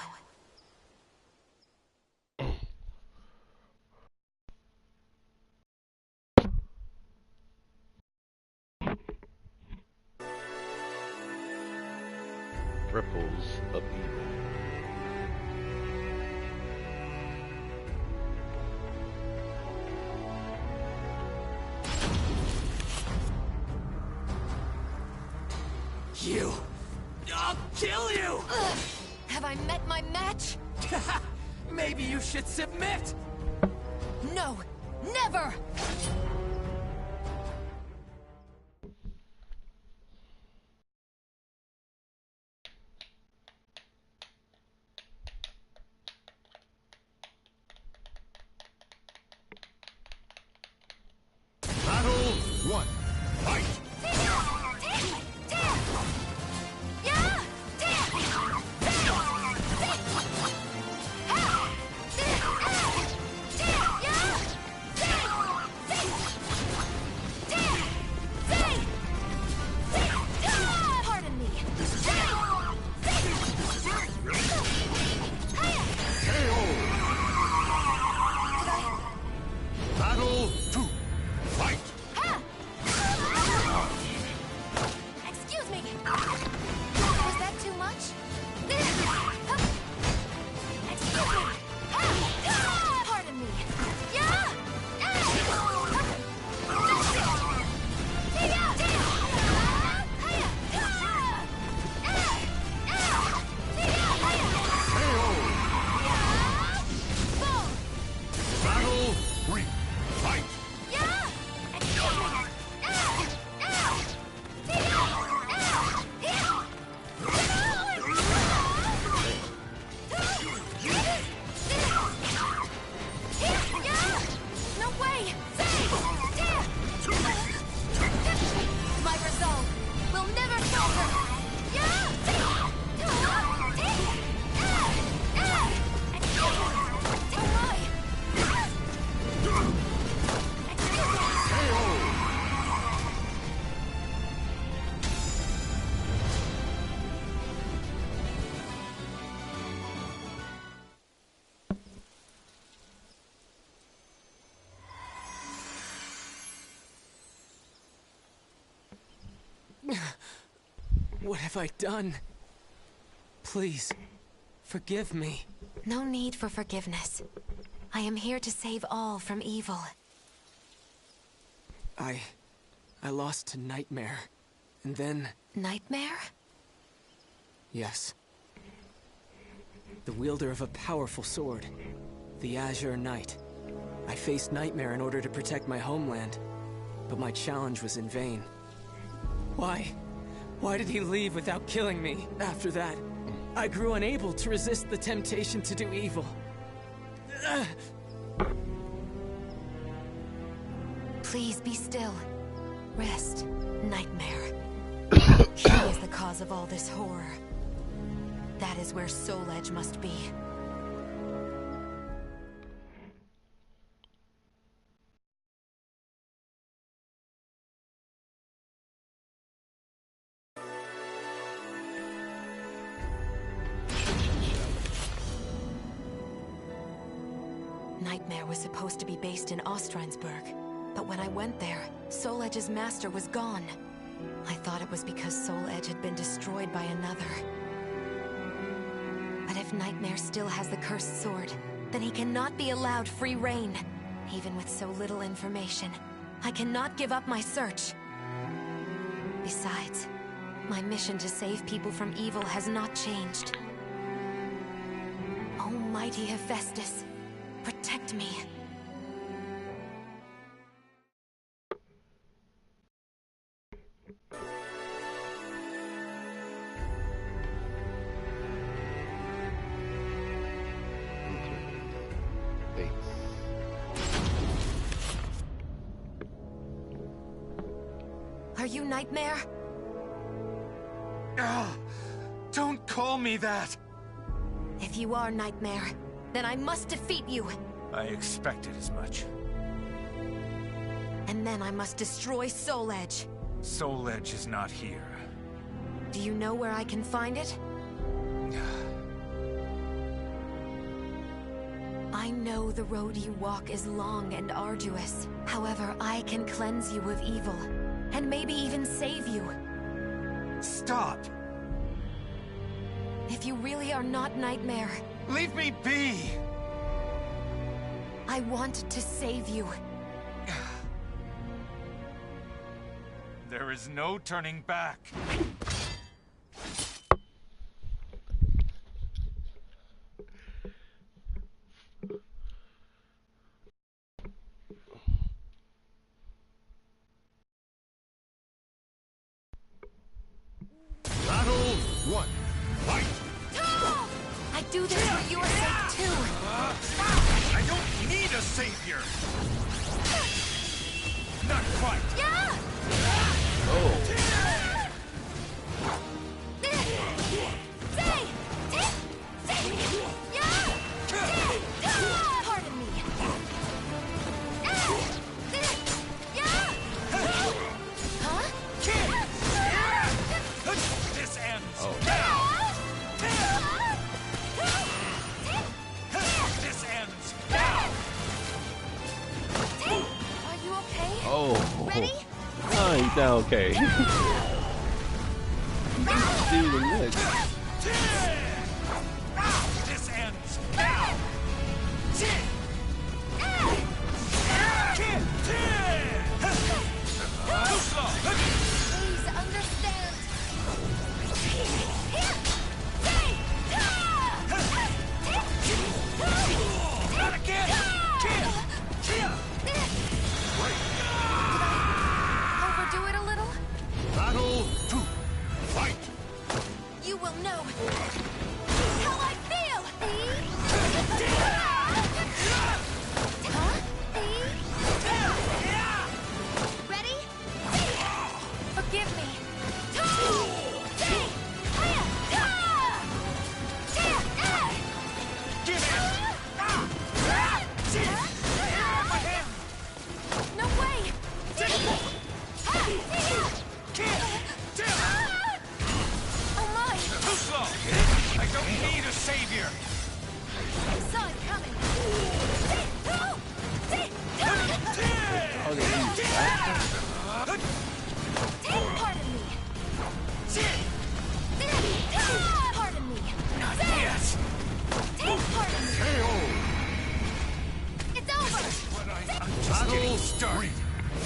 Ripples of evil. You! I'll kill you! Have I met my match? Maybe you should submit! No! Never! Battle 1. Fight! Pardon me. Battle 2. Fight! Excuse me. Was that too much? Excuse me. Pardon me. Battle 3. Fight! No way! My resolve will never falter! What have I done? Please, forgive me. No need for forgiveness. I am here to save all from evil. I lost to Nightmare. And then... Nightmare? Yes. The wielder of a powerful sword. The Azure Knight. I faced Nightmare in order to protect my homeland. But my challenge was in vain. Why? Why did he leave without killing me? After that, I grew unable to resist the temptation to do evil. Please be still. Rest, Nightmare. He is the cause of all this horror. That is where Soul Edge must be. Nightmare was supposed to be based in Ostrheinsburg, but when I went there, Soul Edge's master was gone. I thought it was because Soul Edge had been destroyed by another. But if Nightmare still has the cursed sword, then he cannot be allowed free reign. Even with so little information, I cannot give up my search. Besides, my mission to save people from evil has not changed. Oh, mighty Hephaestus, protect me. Are you Nightmare? Don't call me that! If you are Nightmare, then I must defeat you. I expected as much. And then I must destroy Soul Edge. Soul Edge is not here. Do you know where I can find it? I know the road you walk is long and arduous. However, I can cleanse you of evil, and maybe even save you. Stop! If you really are not Nightmare... Leave me be! I want to save you. There is no turning back. Battle 1. Fight! I do this for your sake too. I don't need a savior. Not quite. Yeah! Pardon me. Huh? This ends now. This ends now. Are you okay? Oh. Ready? Oh, he's not okay. Dude, look. This ends now. Too slow. Please understand. Not again. Overdo it a little? Battle 2. Fight! You will know how I feel! Huh? Ready? Forgive me. No way! Oh my! Too slow. I don't need a savior. I saw it coming. Oh, they use that? Pardon me. Pardon me. Not yet. Pardon me. It's over. I'm just getting started.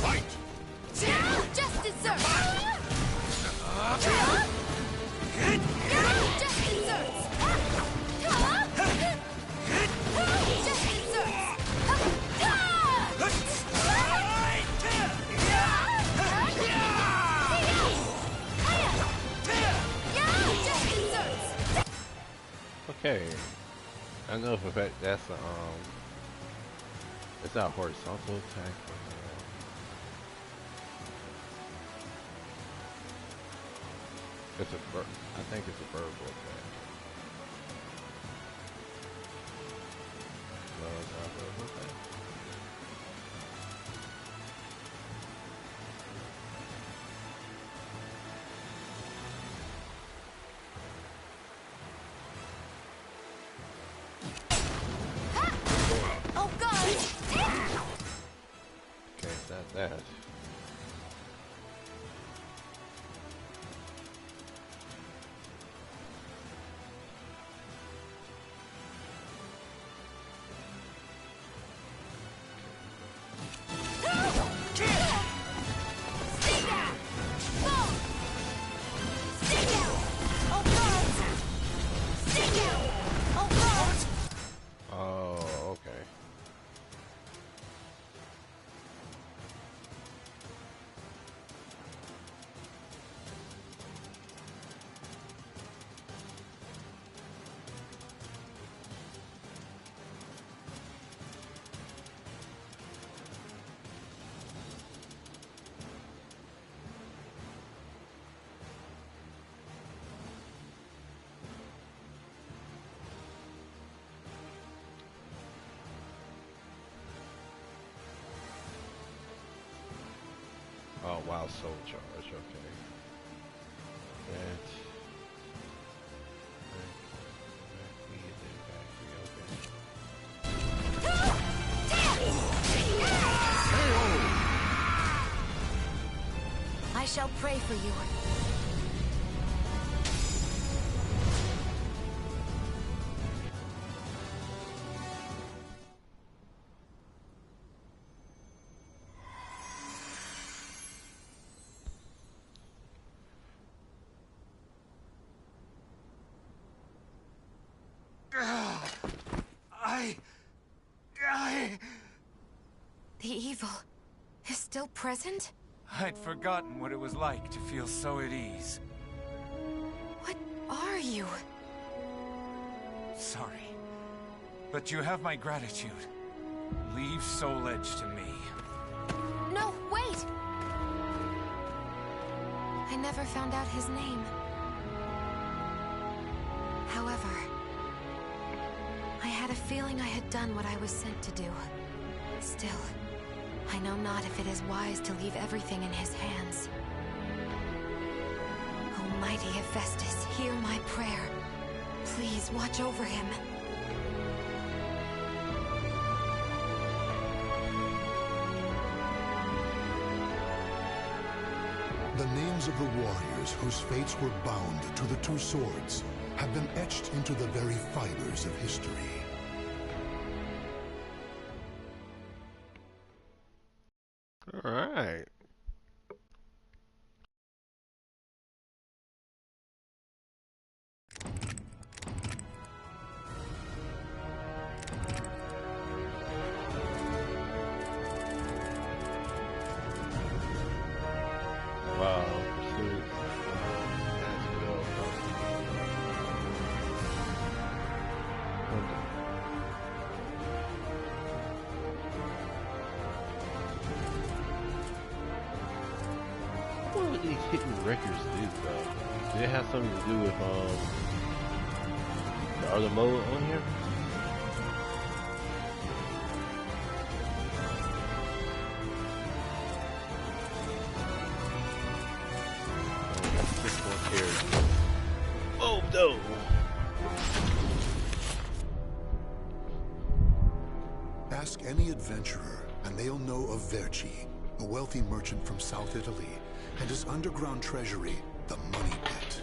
Fight! Just desserts. Just desserts. Just desserts. Okay. I know for a fact that's a, it's not horizontal attack. It's a bird. I think it's a verbal attack. No, it's not a verbal attack. Oh God! Okay, it's not that. Oh, wow, soul charge, okay. I shall pray for you. The evil is still present? I'd forgotten what it was like to feel so at ease. What are you? Sorry, but you have my gratitude. Leave Soul Edge to me. No, wait! I never found out his name. However, I had a feeling I had done what I was sent to do. Still, I know not if it is wise to leave everything in his hands. Almighty Hephaestus, hear my prayer. Please watch over him. The names of the warriors whose fates were bound to the two swords have been etched into the very fibers of history. All right. Wow. What would these hidden records do, though? Do they have something to do with the other mode on here? This one here. Oh no! Ask any adventurer, and they'll know of Verci, a wealthy merchant from South Italy, and his underground treasury, the Money Pit.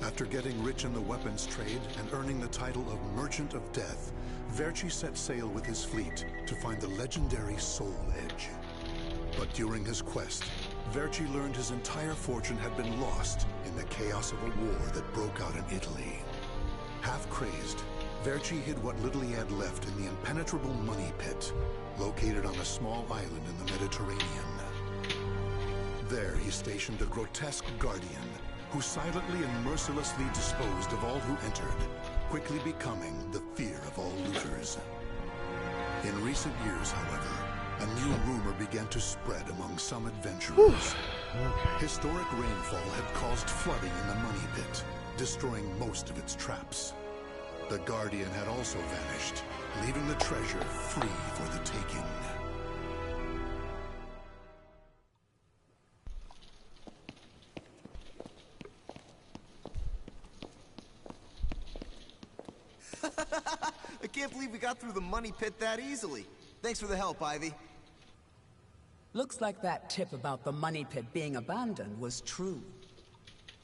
After getting rich in the weapons trade and earning the title of Merchant of Death, Verci set sail with his fleet to find the legendary Soul Edge. But during his quest, Verci learned his entire fortune had been lost in the chaos of a war that broke out in Italy. Half crazed, Verci hid what little he had left in the impenetrable Money Pit, located on a small island in the Mediterranean. There he stationed a grotesque guardian, who silently and mercilessly disposed of all who entered, quickly becoming the fear of all looters. In recent years, however, a new rumor began to spread among some adventurers. Historic rainfall had caused flooding in the Money Pit, destroying most of its traps. The Guardian had also vanished, leaving the treasure free for the taking. I can't believe we got through the Money Pit that easily. Thanks for the help, Ivy. Looks like that tip about the Money Pit being abandoned was true.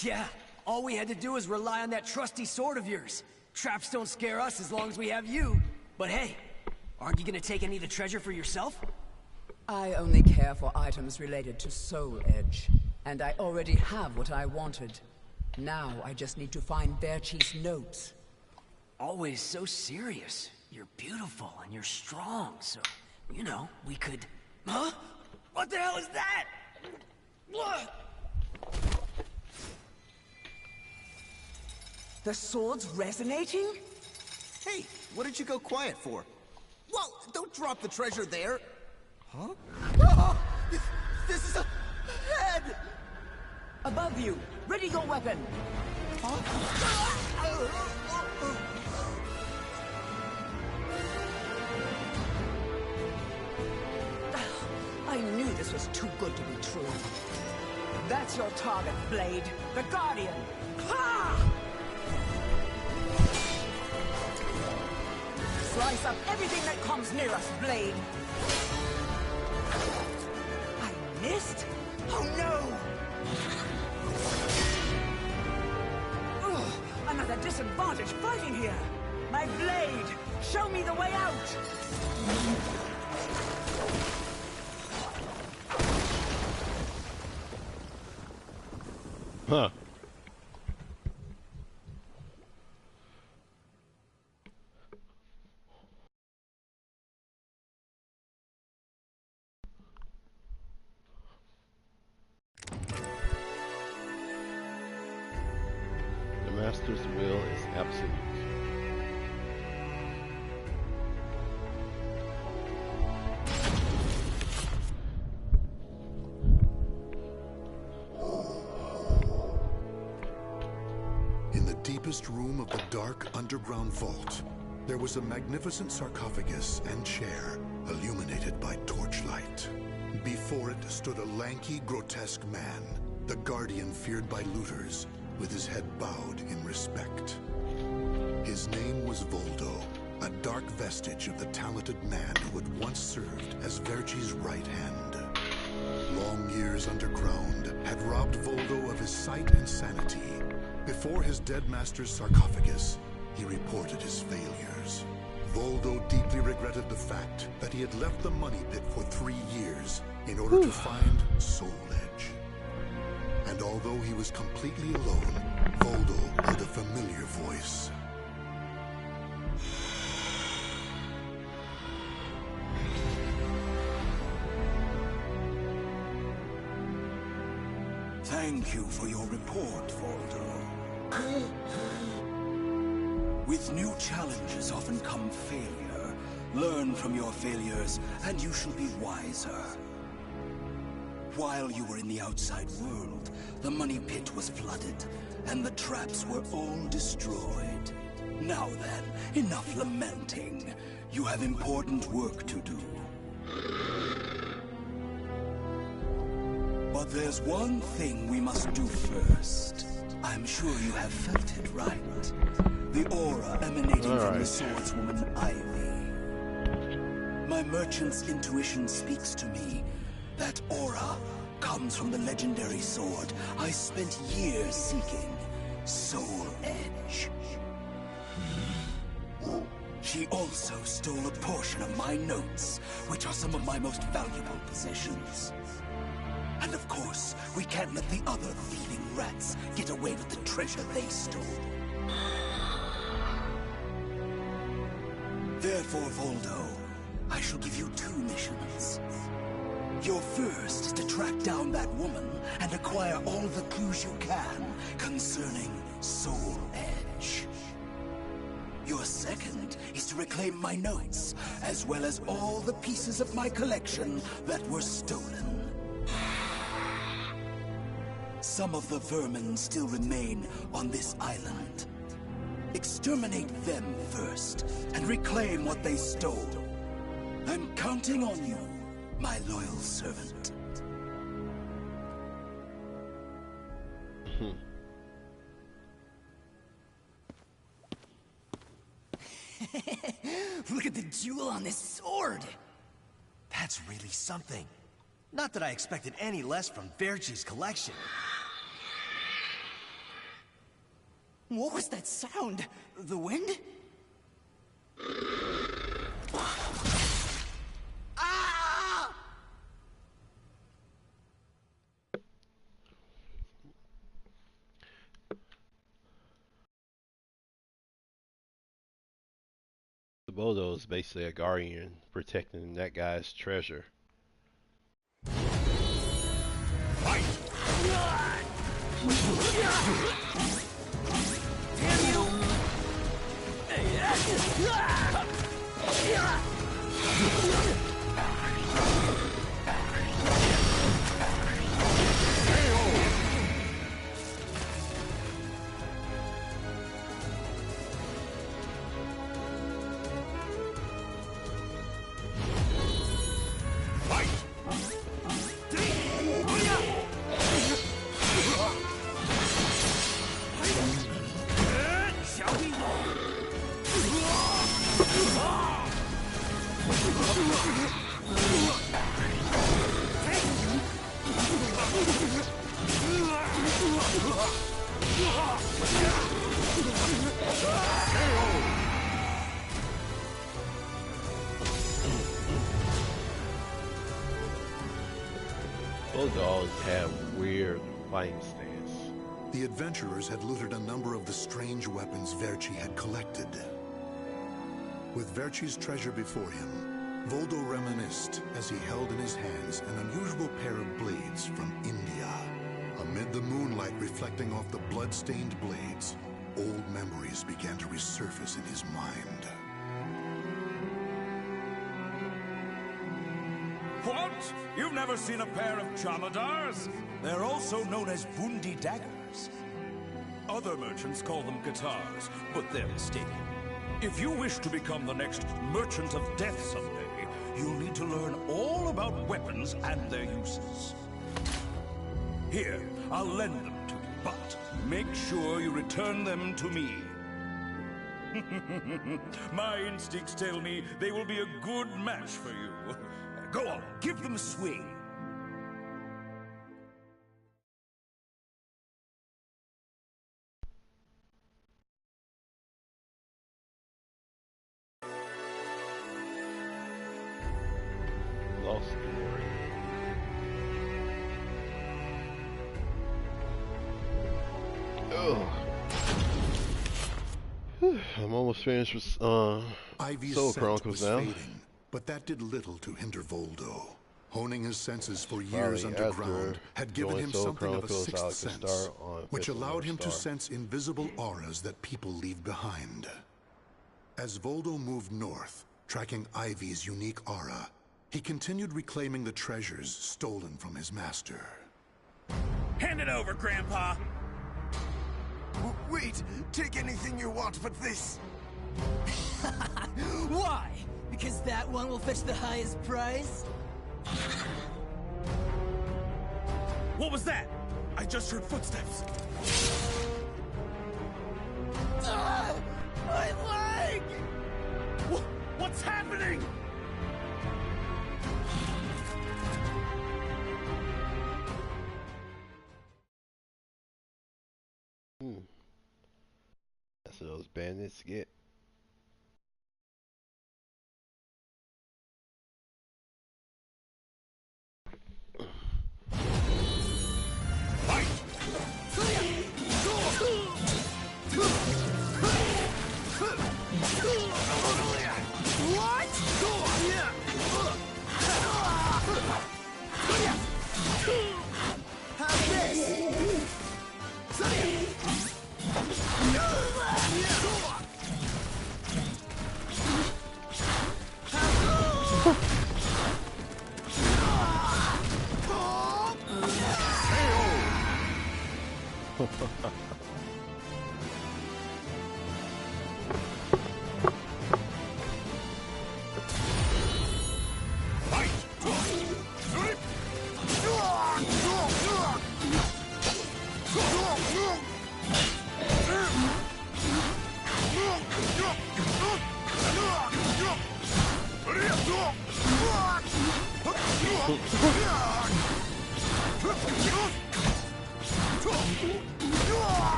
Yeah, all we had to do was rely on that trusty sword of yours. Traps don't scare us as long as we have you. But hey, aren't you gonna take any of the treasure for yourself? I only care for items related to Soul Edge, and I already have what I wanted. Now I just need to find Verci's notes. Always so serious. You're beautiful and you're strong, so, you know, we could... Huh? What the hell is that? The sword's resonating? Hey, what did you go quiet for? Whoa, don't drop the treasure there! Huh? Oh, this is a head! Above you! Ready your weapon! I knew this This is too good to be true. That's your target, Blade. The Guardian. Ha! Slice up everything that comes near us, Blade. I missed? Oh no! Ugh, I'm at a disadvantage fighting here. My blade, show me the way out! Huh. The Master's will is absolute. In the deepest room of the dark underground vault, there was a magnificent sarcophagus and chair illuminated by torchlight. Before it stood a lanky, grotesque man, the Guardian feared by looters, with his head bowed in respect. His name was Voldo, a dark vestige of the talented man who had once served as Verci's right hand. Long years underground had robbed Voldo of his sight and sanity. Before his dead master's sarcophagus, he reported his failures. Voldo deeply regretted the fact that he had left the money pit for 3 years in order to find Soul Edge. And although he was completely alone, Voldo heard a familiar voice. Thank you for your report, Voldo. With new challenges often come failure. Learn from your failures, and you shall be wiser. While you were in the outside world, the money pit was flooded, and the traps were all destroyed. Now then, enough lamenting. You have important work to do. But there's one thing we must do first. I'm sure you have felt it, right? The aura emanating from the swordswoman Ivy. My merchant's intuition speaks to me. That aura comes from the legendary sword I spent years seeking, Soul Edge. She also stole a portion of my notes, which are some of my most valuable possessions. And of course, we can't let the other thieving rats get away with the treasure they stole. Therefore, Voldo, I shall give you 2 missions. Your first is to track down that woman and acquire all the clues you can concerning Soul Edge. Your second is to reclaim my notes, as well as all the pieces of my collection that were stolen. Some of the vermin still remain on this island. Exterminate them first, and reclaim what they stole. I'm counting on you, my loyal servant. Look at the jewel on this sword! That's really something. Not that I expected any less from Verci's collection. What was that sound? The wind? Ah! The Voldo is basically a guardian protecting that guy's treasure. Fight! Damn you! Those dogs have weird fighting stance. The adventurers had looted a number of the strange weapons Verci had collected. With Verci's treasure before him, Voldo reminisced as he held in his hands an unusual pair of blades from India. Amid the moonlight reflecting off the blood-stained blades, old memories began to resurface in his mind. What? You've never seen a pair of chamadars? They're also known as bundi daggers. Other merchants call them guitars, but they're mistaken. If you wish to become the next merchant of death someday, you'll need to learn all about weapons and their uses. Here, I'll lend them to you, but make sure you return them to me. My instincts tell me they will be a good match for you. Go on, give them a swing. Lost story. Oh. I'm almost finished with Ivy's Soul scent Chronicles was now. fading, but that did little to hinder Voldo. Honing his senses for years Probably underground after had given doing him Soul something of a Chronicles, I sixth could sense, start on which Fifth allowed him to Star. sense invisible auras that people leave behind. As Voldo moved north, tracking Ivy's unique aura, he continued reclaiming the treasures stolen from his master. Hand it over, Grandpa! Wait, take anything you want but this. Why? Because that one will fetch the highest prize? What was that? I just heard footsteps. My leg! What's happening? That's what those bandits get.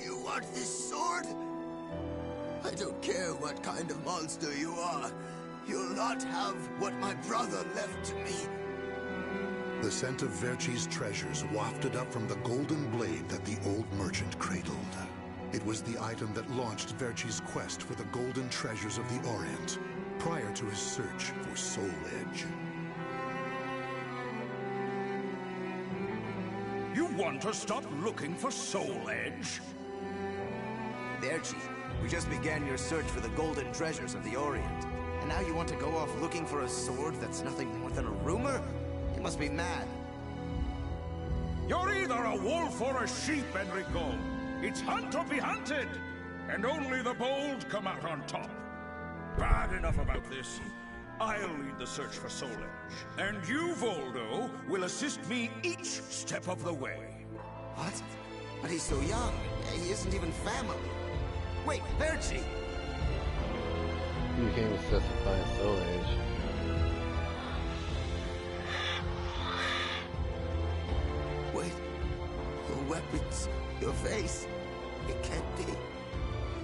You want this sword? I don't care what kind of monster you are. You'll not have what my brother left to me. The scent of Verci's treasures wafted up from the golden blade that the old merchant cradled. It was the item that launched Verci's quest for the golden treasures of the Orient, prior to his search for Soul Edge. You want to stop looking for Soul Edge? Verci, we just began your search for the golden treasures of the Orient. And now you want to go off looking for a sword that's nothing more than a rumor? You must be mad. You're either a wolf or a sheep, Enrico. It's hunt or be hunted. And only the bold come out on top. Bad enough about this. I'll lead the search for Soul Edge. And you, Voldo, will assist me each step of the way. What? But he's so young. He isn't even family. Wait, Verci! You became obsessed with finding Soul Edge. Wait. Your weapons. Your face. It can't be.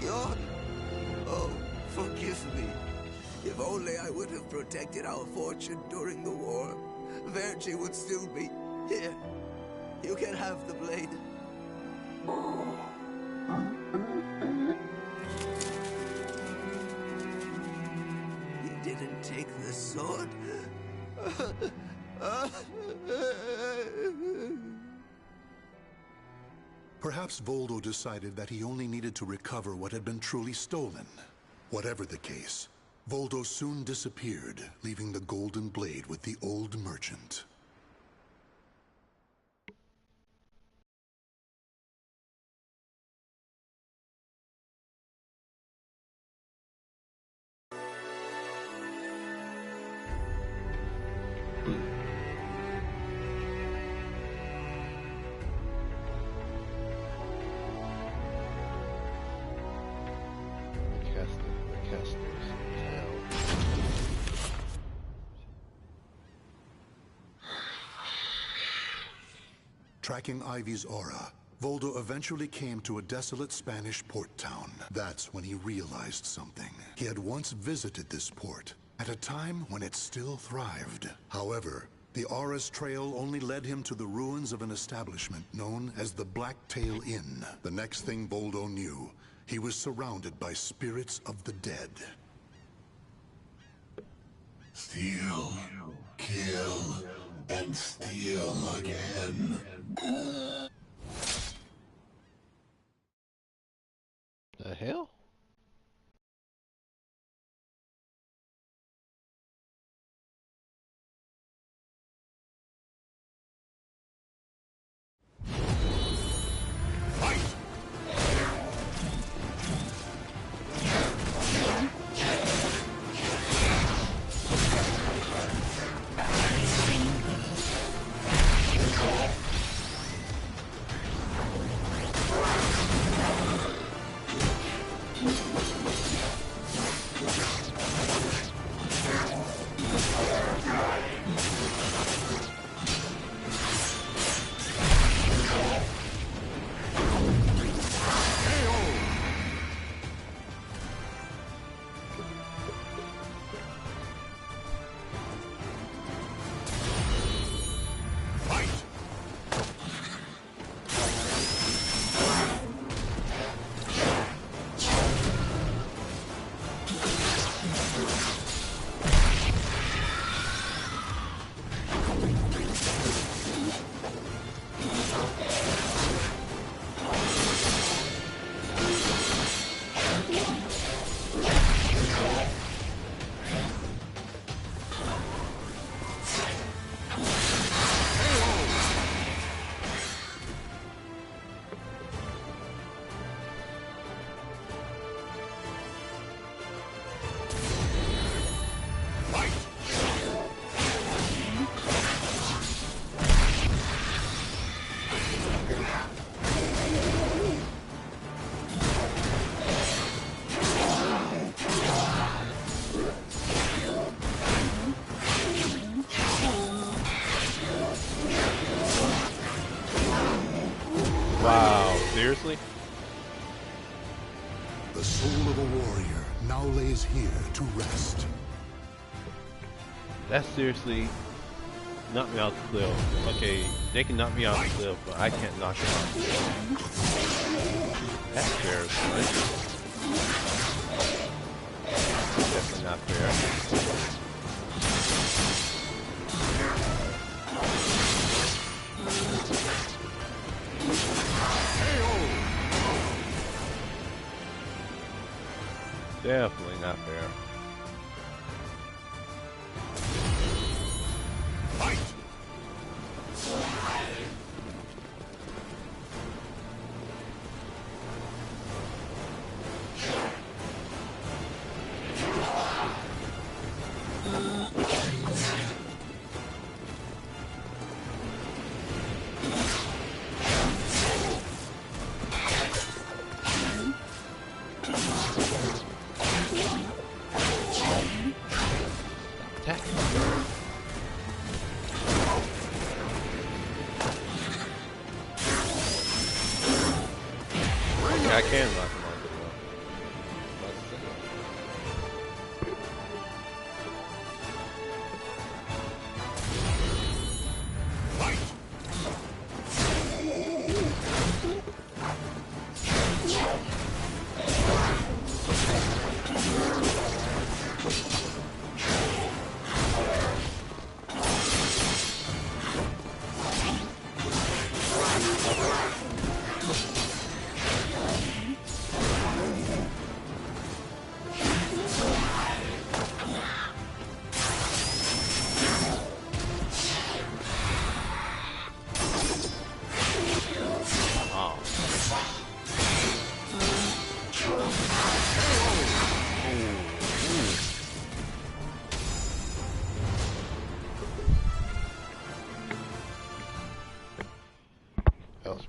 You're... Oh, forgive me. If only I would have protected our fortune during the war, Verci would still be here. You can have the blade. You didn't take the sword? Perhaps Voldo decided that he only needed to recover what had been truly stolen. Whatever the case, Voldo soon disappeared, leaving the golden blade with the old merchant. Tracking Ivy's aura, Voldo eventually came to a desolate Spanish port town. That's when he realized something. He had once visited this port, at a time when it still thrived. However, the aura's trail only led him to the ruins of an establishment known as the Blacktail Inn. The next thing Voldo knew, he was surrounded by spirits of the dead. Steal, kill, and steal again. The hell? Seriously? The soul of a warrior now lays here to rest. That seriously knocked me off the cliff. Okay, they can knock me off the cliff, but I can't knock them off the cliff. That's fair, right? Definitely not fair. Definitely not fair. Fight! I can knock him off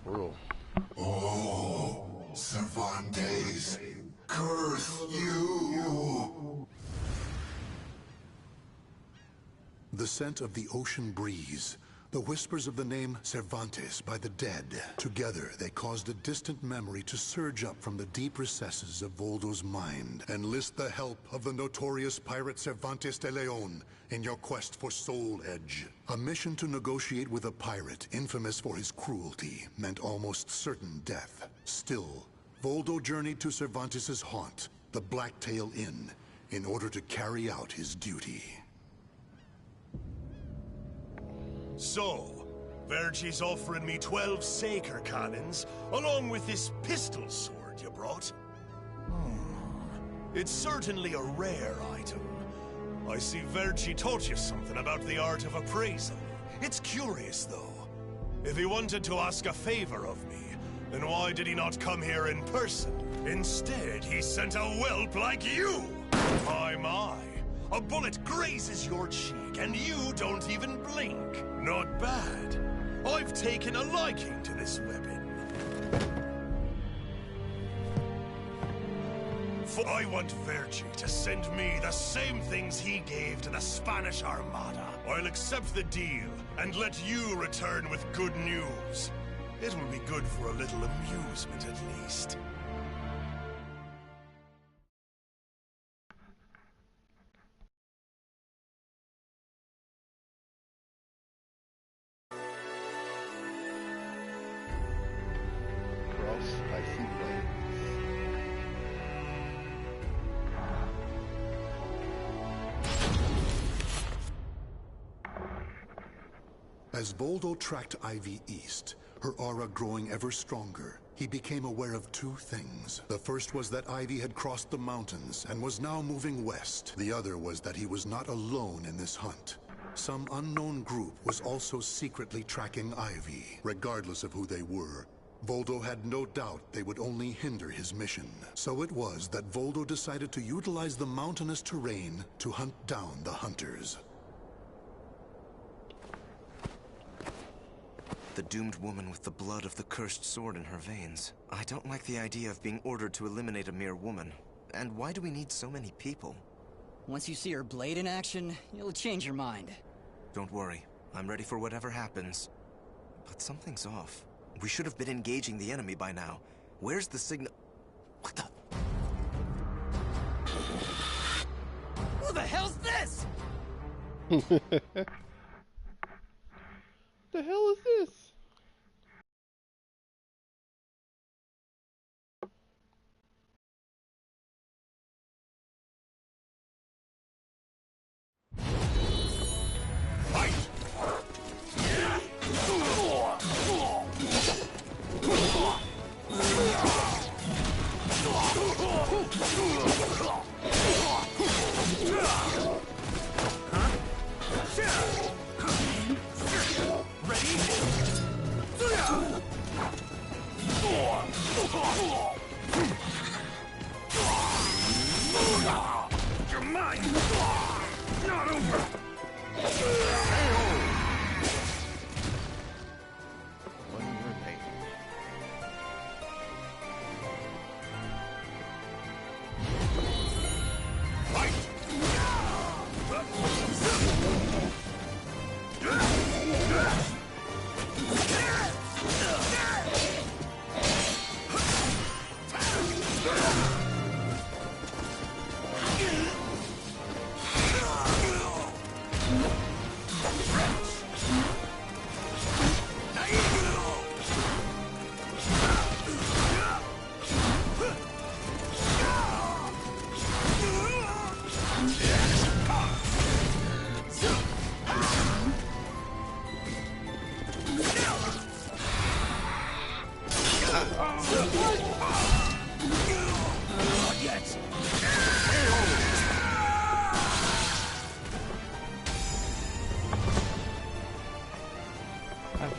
Brutal. Oh, Cervantes, curse you! The scent of the ocean breeze, the whispers of the name Cervantes by the dead. Together, they caused a distant memory to surge up from the deep recesses of Voldo's mind. Enlist the help of the notorious pirate Cervantes de Leon in your quest for Soul Edge. A mission to negotiate with a pirate infamous for his cruelty meant almost certain death. Still, Voldo journeyed to Cervantes' haunt, the Blacktail Inn, in order to carry out his duty. So, Verci's offering me 12 Saker cannons, along with this pistol sword you brought. It's certainly a rare item. I see Verci taught you something about the art of appraisal. It's curious, though. If he wanted to ask a favor of me, then why did he not come here in person? Instead, he sent a whelp like you! My. A bullet grazes your cheek, and you don't even blink. Not bad. I've taken a liking to this weapon. For I want Verci to send me the same things he gave to the Spanish Armada. I'll accept the deal, and let you return with good news. It will be good for a little amusement, at least. As Voldo tracked Ivy east, her aura growing ever stronger, he became aware of two things. The first was that Ivy had crossed the mountains and was now moving west. The other was that he was not alone in this hunt. Some unknown group was also secretly tracking Ivy. Regardless of who they were, Voldo had no doubt they would only hinder his mission. So it was that Voldo decided to utilize the mountainous terrain to hunt down the hunters. The doomed woman with the blood of the cursed sword in her veins. I don't like the idea of being ordered to eliminate a mere woman. And why do we need so many people? Once you see her blade in action, you'll change your mind. Don't worry. I'm ready for whatever happens. But something's off. We should have been engaging the enemy by now. Where's the signal? What the? Who the hell's this? The hell is this?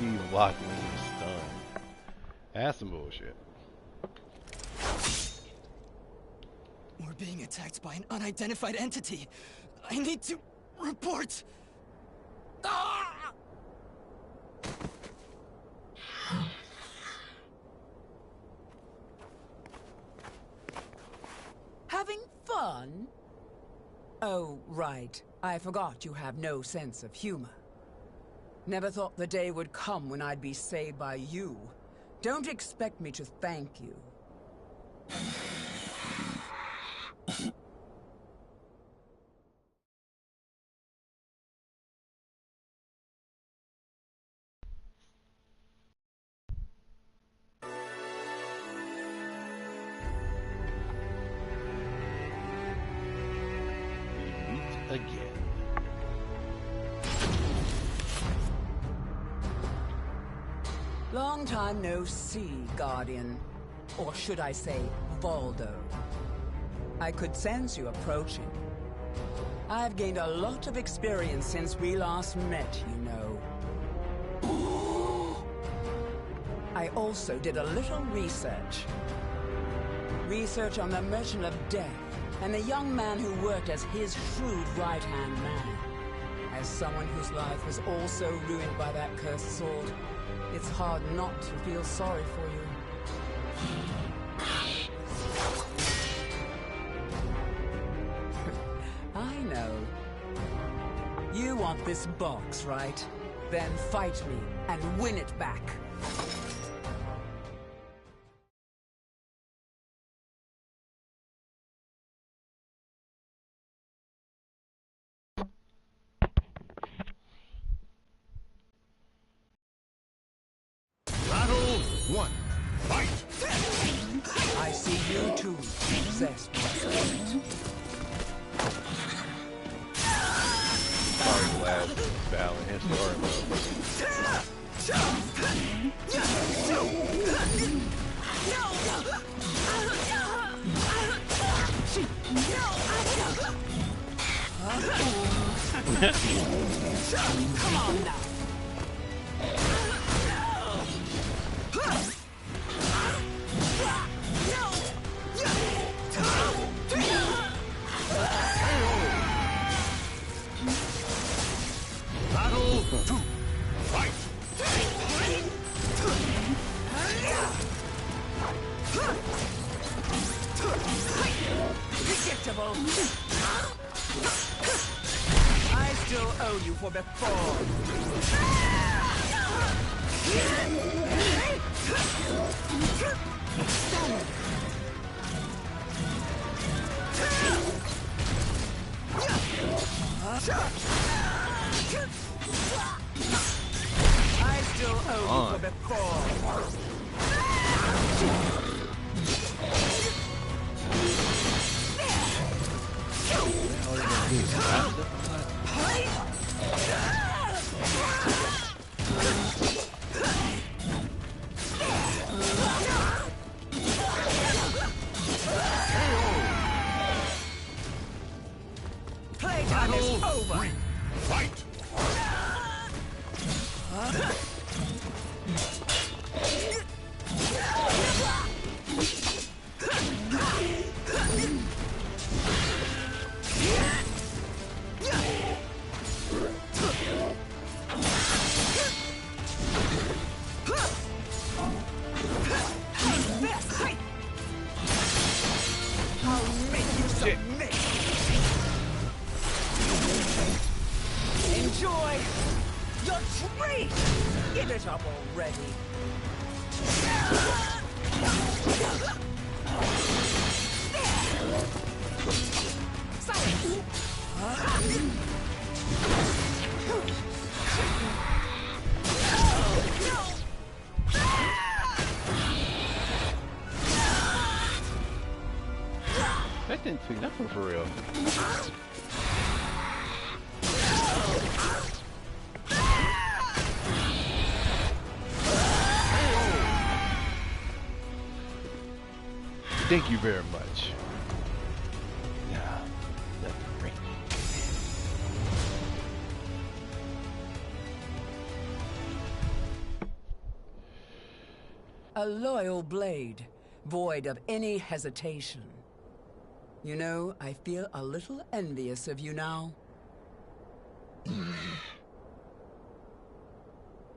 He blocked me and stunned. That's some bullshit. We're being attacked by an unidentified entity. I need to report. Ah! Having fun? Oh, right. I forgot you have no sense of humor. Never thought the day would come when I'd be saved by you. Don't expect me to thank you. Again. Long time no see, Guardian. Or should I say, Voldo. I could sense you approaching. I've gained a lot of experience since we last met, you know. I also did a little research. Research on the Merchant of Death, and the young man who worked as his shrewd right-hand man. As someone whose life was also ruined by that cursed sword, it's hard not to feel sorry for you. I know. You want this box, right? Then fight me and win it back. Battle 1. Fight! I see you too, possessed by spirit. Sorry, last battle in story mode. Come on now. Battle 2. Fight! Predictable. I still owe you for before. I still owe you for before. Playtime is over. Fight! I'll make you submit. Enjoy your treat. Give it up already. That didn't take nothing for real. Thank you very much. Yeah, that's great. A loyal blade, void of any hesitation. You know, I feel a little envious of you now.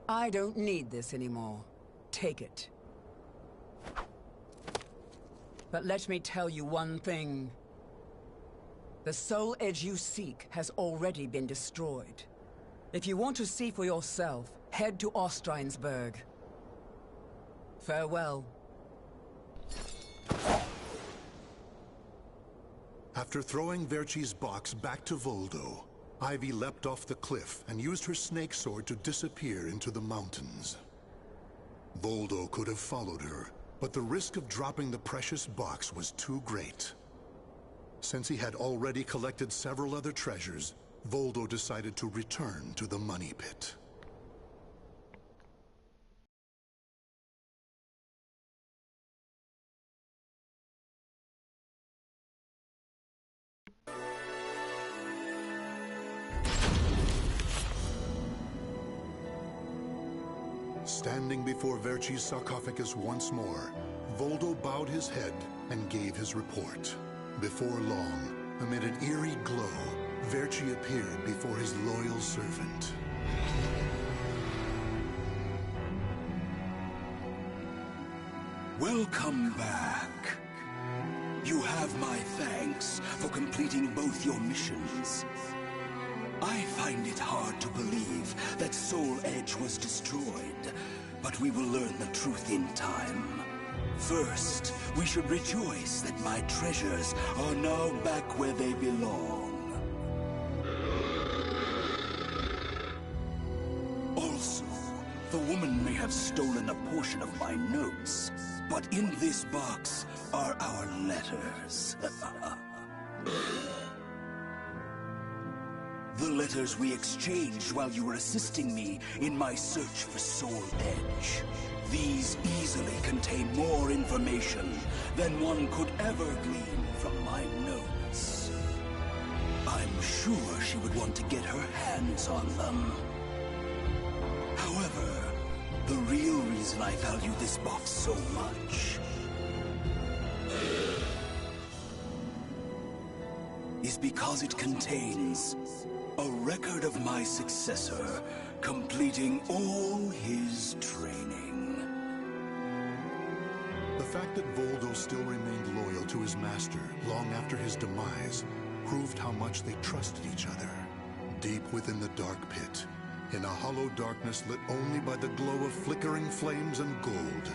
I don't need this anymore. Take it. But let me tell you one thing. The soul edge you seek has already been destroyed. If you want to see for yourself, head to Ostrheinsburg. Farewell. After throwing Verci's box back to Voldo, Ivy leapt off the cliff and used her snake sword to disappear into the mountains. Voldo could have followed her, but the risk of dropping the precious box was too great. Since he had already collected several other treasures, Voldo decided to return to the money pit. Standing before Verci's sarcophagus once more, Voldo bowed his head and gave his report. Before long, amid an eerie glow, Verci appeared before his loyal servant. Welcome back. You have my thanks for completing both your missions. I find it hard to believe that Soul Edge was destroyed, but we will learn the truth in time. First, we should rejoice that my treasures are now back where they belong. Also, the woman may have stolen a portion of my notes, but in this box are our letters. The letters we exchanged while you were assisting me in my search for Soul Edge. These easily contain more information than one could ever glean from my notes. I'm sure she would want to get her hands on them. However, the real reason I value this box so much is because it contains a record of my successor completing all his training. The fact that Voldo still remained loyal to his master long after his demise proved how much they trusted each other. Deep within the dark pit, in a hollow darkness lit only by the glow of flickering flames and gold,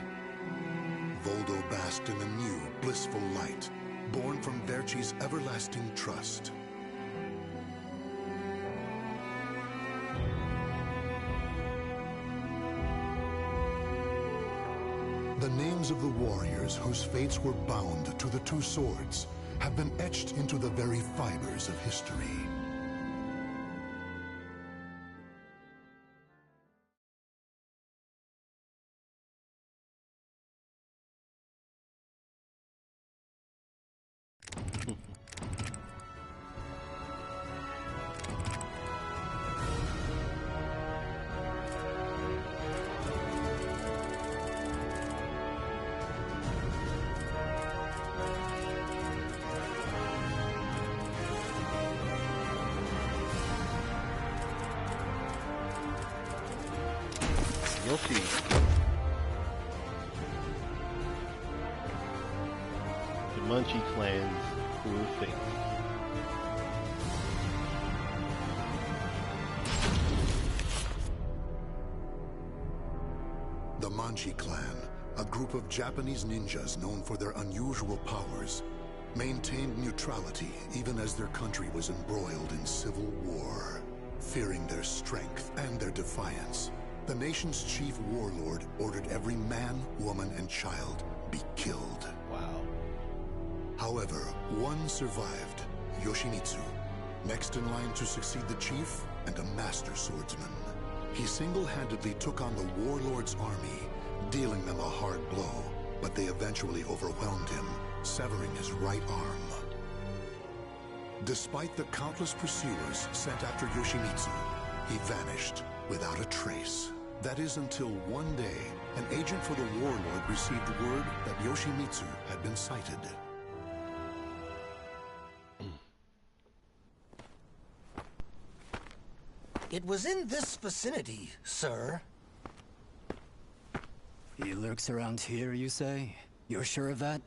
Voldo basked in a new, blissful light, born from Verci's everlasting trust. The names of the warriors whose fates were bound to the two swords have been etched into the very fibers of history. You'll see. The Munchie clan's cruel fate. The Munchie clan, a group of Japanese ninjas known for their unusual powers, maintained neutrality even as their country was embroiled in civil war. Fearing their strength and their defiance, the nation's chief warlord ordered every man, woman, and child be killed. Wow. However, one survived, Yoshimitsu, next in line to succeed the chief and a master swordsman. He single-handedly took on the warlord's army, dealing them a hard blow, but they eventually overwhelmed him, severing his right arm. Despite the countless pursuers sent after Yoshimitsu, he vanished without a trace. That is until one day, an agent for the warlord received word that Yoshimitsu had been sighted. It was in this vicinity, sir. He lurks around here, you say? You're sure of that?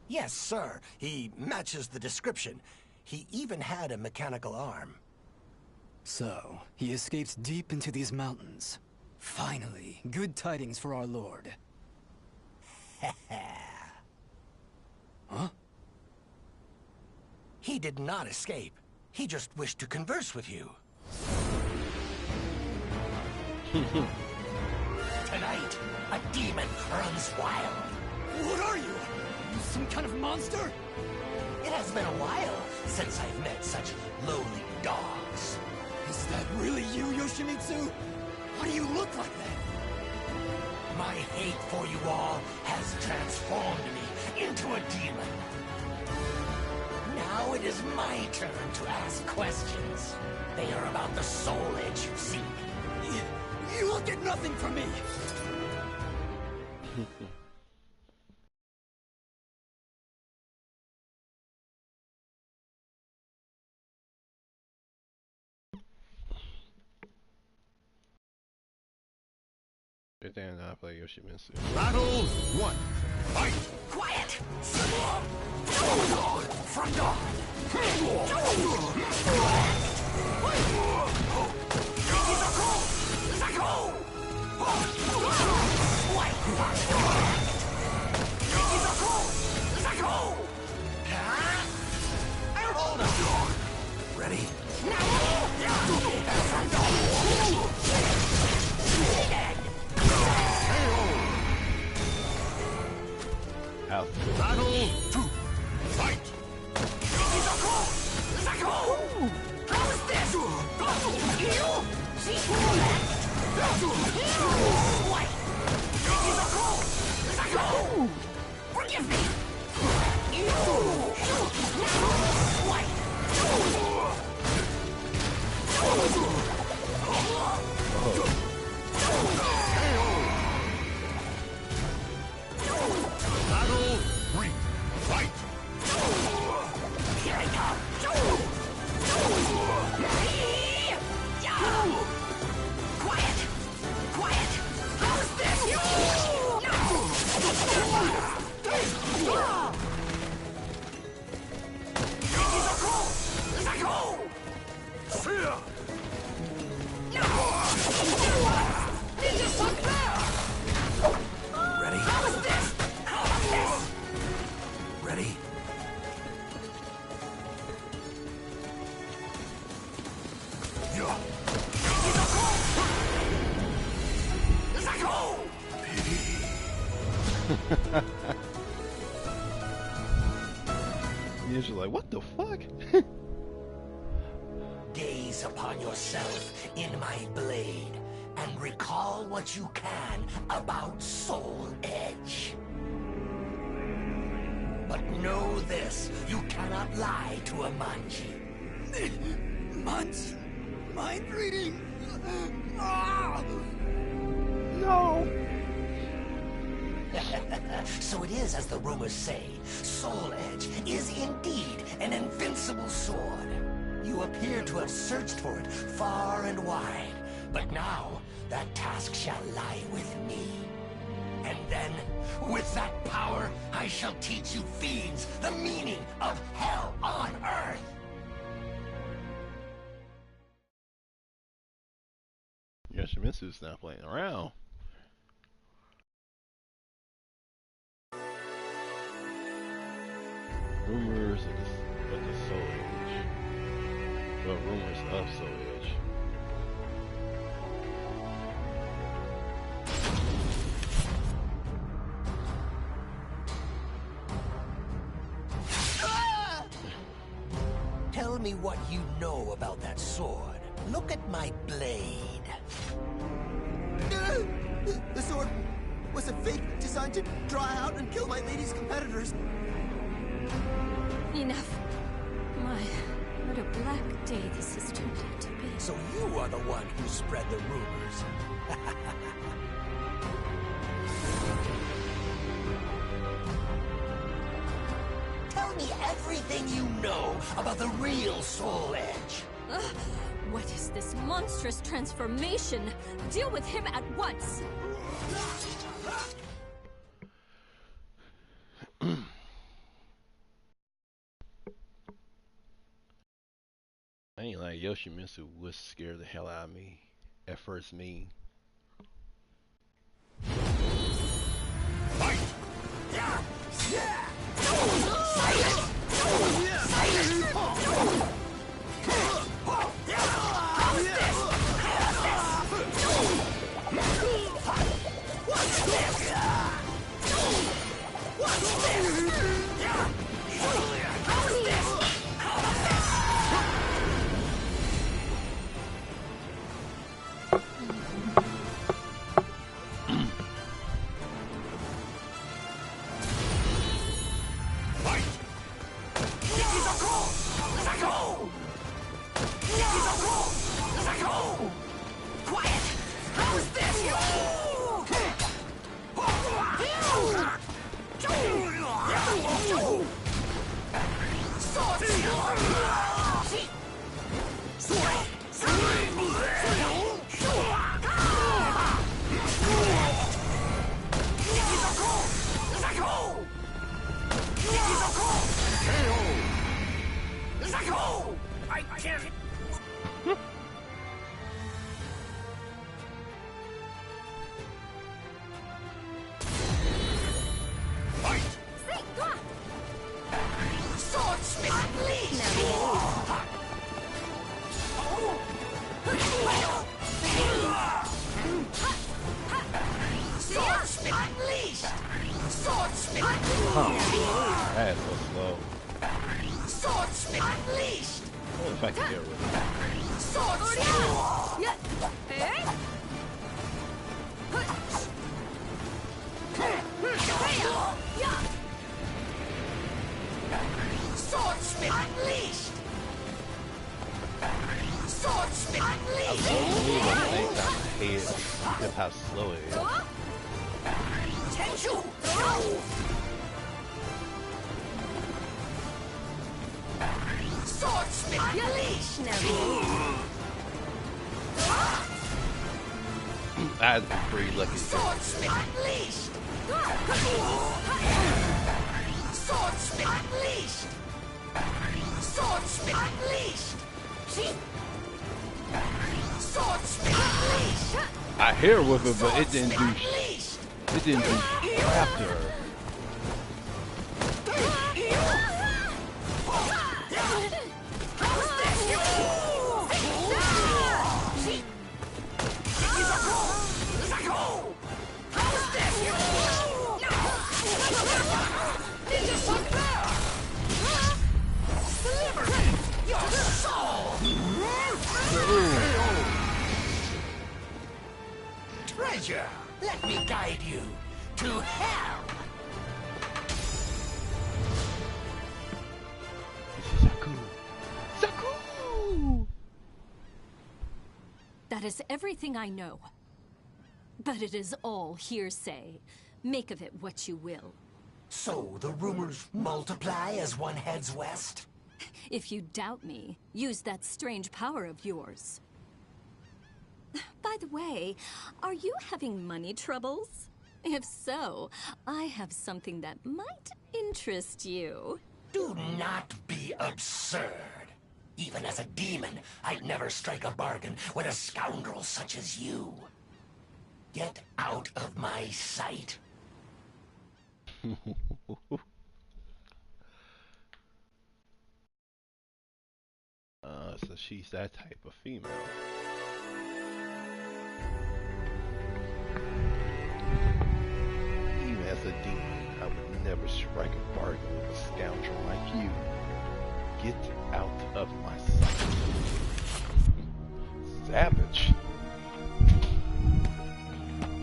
Yes, sir. He matches the description. He even had a mechanical arm. So, he escaped deep into these mountains. Finally, good tidings for our lord. Huh? He did not escape. He just wished to converse with you. Tonight, a demon runs wild. What are you? You some kind of monster? It has been a while since I've met such lowly dogs. Is that really you, Yoshimitsu? Why do you look like that? My hate for you all has transformed me into a demon. Now it is my turn to ask questions. They are about the soul edge you seek. You'll get nothing from me! Good thing I play Yoshimitsu. Battle 1. Fight! Quiet! From God! Ready? Out. Battle 2. Fight! How is this? Forgive me! Battle 3. Fight! Here I come! Quiet! Quiet! How's this? Fear! Ready? How is this? Ready? You're just like, what the fuck? Gaze upon yourself in my blade and recall what you can about Soul Edge. But know this, you cannot lie to a Manji. Munch? Mind reading? No! So it is as the rumors say. Soul Edge is indeed an invincible sword. You appear to have searched for it far and wide, but now that task shall lie with me. And then, with that power, I shall teach you fiends the meaning of hell on earth. Yoshimitsu's not playing around. Rumors of the Soul Edge. Well, rumors of Soul Edge. Tell me what you know about that sword. Look at my blade. The sword was a fake designed to draw out and kill my lady's competitors. Enough. My, what a black day this has turned into. So you are the one who spread the rumors. Tell me everything you know about the real Soul Edge. What is this monstrous transformation? Deal with him at once. I ain't like Yoshimitsu would scare the hell out of me. At first, me. Fight! Yeah! Yeah! That's so slow. Swordsmith unleashed! What if I can get rid of it? Swordsmith! Swordsmith unleashed! Swordsmith I unleashed! love the move at the same time. I hate it because of how slow it is. Tenchu! Swordsmith unleashed! I had to be pretty lucky to get Swordsmith unleashed! Swordsmith unleashed! Swordsmith unleashed! Swordsmith unleashed! I hear with it, but it didn't do crap to her. Treasure, let me guide you to hell. That is everything I know. But it is all hearsay. Make of it what you will. So the rumors multiply as one heads west? If you doubt me, use that strange power of yours. By the way, are you having money troubles? If so, I have something that might interest you. Do not be absurd. Even as a demon, I'd never strike a bargain with a scoundrel such as you. Get out of my sight. So she's that type of female. Even as a demon, I would never strike a bargain with a scoundrel like you. Get out of my sight. Savage.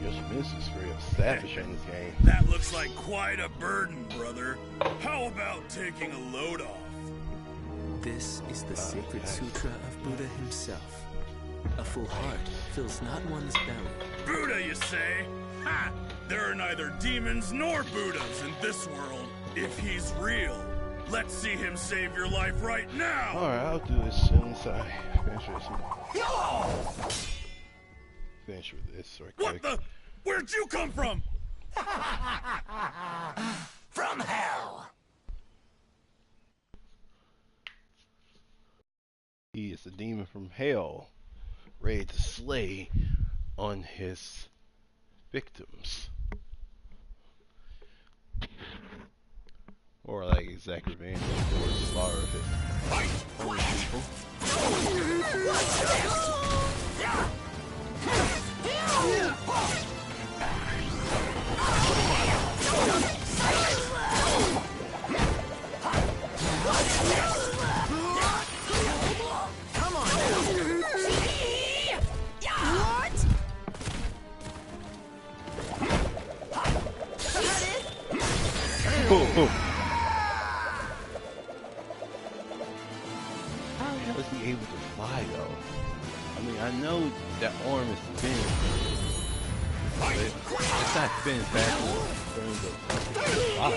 Yoshimitsu's straight up savage in this game. That looks like quite a burden, brother. How about taking a load off? This is the sacred sutra of Buddha himself. A full heart fills not one's belly. Buddha, you say? Ha! There are neither demons nor Buddhas in this world. If he's real, let's see him save your life right now! Alright, I'll do this as soon as I finish with this right quick. What the? Where'd you come from? From hell! He is a demon from hell, ready to slay on his victims. Or like exact revenge for the slaughter of his own people. Come on now. What? How is he able to fly though? I mean, I know that arm is thin, but it's not thin fast enough in terms of fly.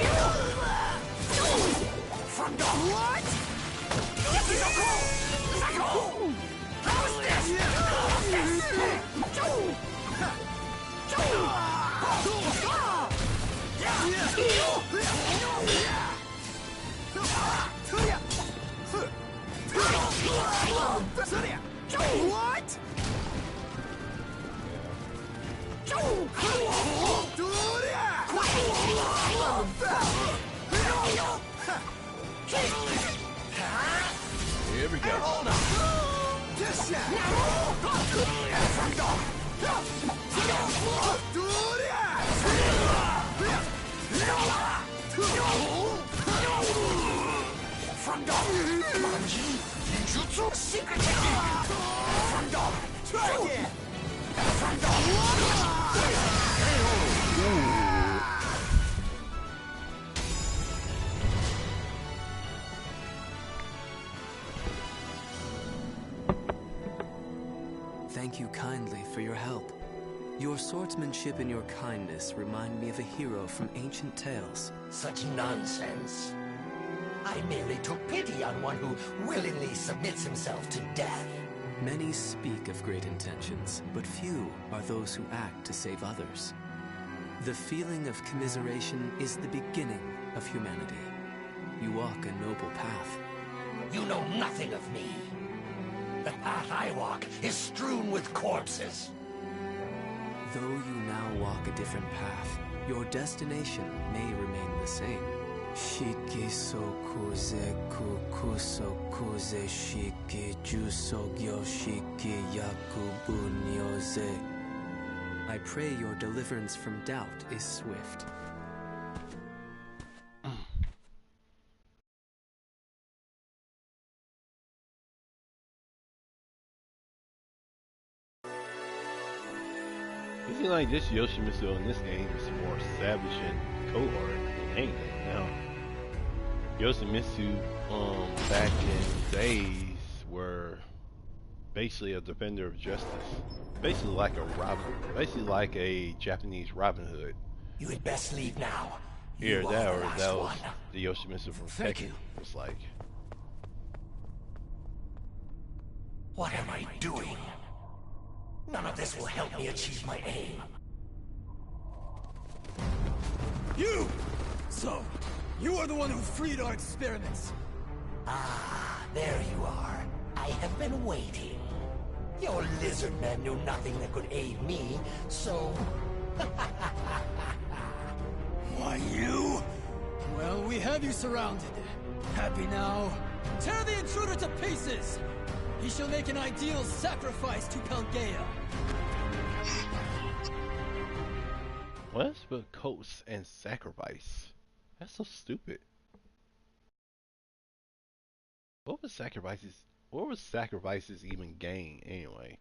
From the what? How's What? Here we go. From the Manji, Ninjutsu, secret technique. From the try again. From the Thank you kindly for your help. Your swordsmanship and your kindness remind me of a hero from ancient tales. Such nonsense. I merely took pity on one who willingly submits himself to death. Many speak of great intentions, but few are those who act to save others. The feeling of commiseration is the beginning of humanity. You walk a noble path. You know nothing of me. The path I walk is strewn with corpses. Though you now walk a different path, your destination may remain the same. Shiki sokuze kukuso kuze shiki jusogyo shiki yakubu nyoze. I pray your deliverance from doubt is swift. It seems like this Yoshimitsu in this game is more establishing cohort than anything now. Yoshimitsu back in days were basically a defender of justice. Basically like a Japanese Robin Hood. You had best leave now. Here, You that are or the last that was one. the Yoshimitsu from Thank Tekken. you. It's like, What am I doing? None of this will help me achieve my aim. You! So, you are the one who freed our experiments. Ah, there you are. I have been waiting. Your lizard men knew nothing that could aid me, so... Why, you? Well, we have you surrounded. Happy now? Tear the intruder to pieces! He shall make an ideal sacrifice to Pangea. what's but cults and sacrifice? That's so stupid. What was sacrifices even gain anyway?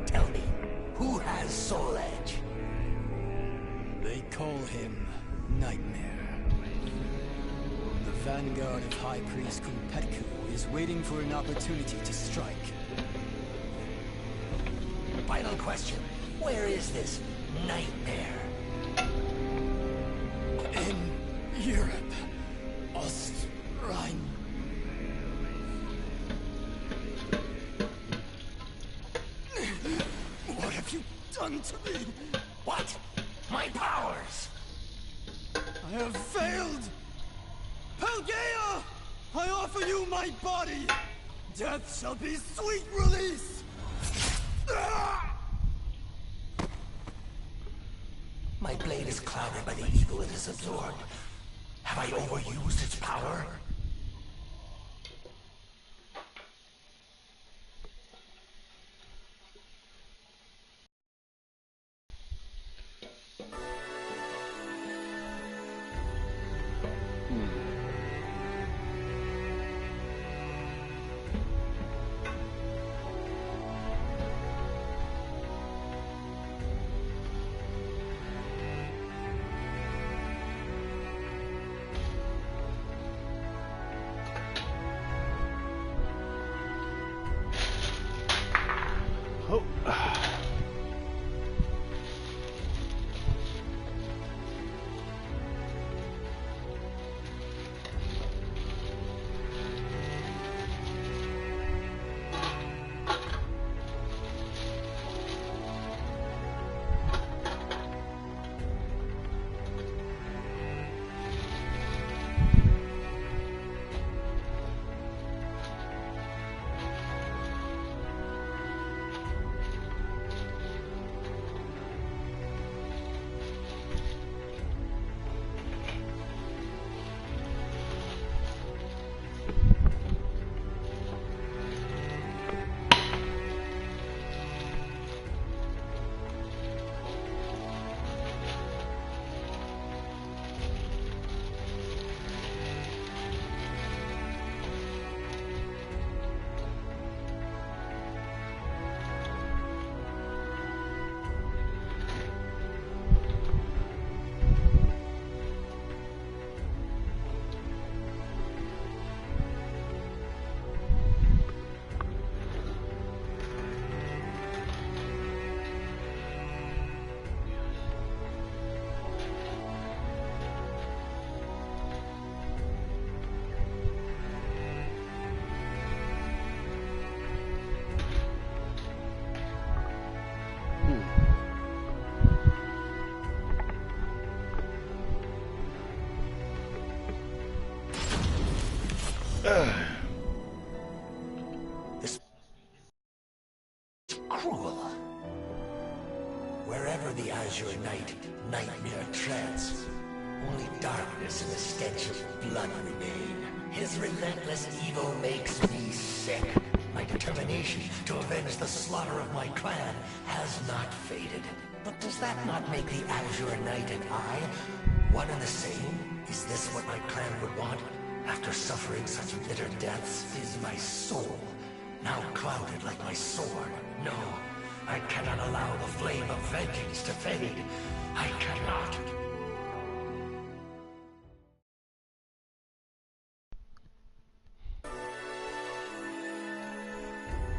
Tell me, who has Soul Edge? They call him Nightmare. The vanguard of High Priest Kunpetku is waiting for an opportunity to strike. Final question. Where is this Nightmare? In Europe. Ostrine. What have you done to me? What? My powers! I have failed! Pangea! I offer you my body! Death shall be sweet release! My blade is clouded by the evil it has absorbed. Have I overused its power? Oh. This is cruel. Wherever the Azure Nightmare treads, only darkness and the stench of blood remain. His relentless evil makes me sick. My determination to avenge the slaughter of my clan has not faded. But does that not make the Azure Knight and I one and the same? Is this what my clan would want? After suffering such bitter deaths, is my soul now clouded like my sword? No, I cannot allow the flame of vengeance to fade. I cannot.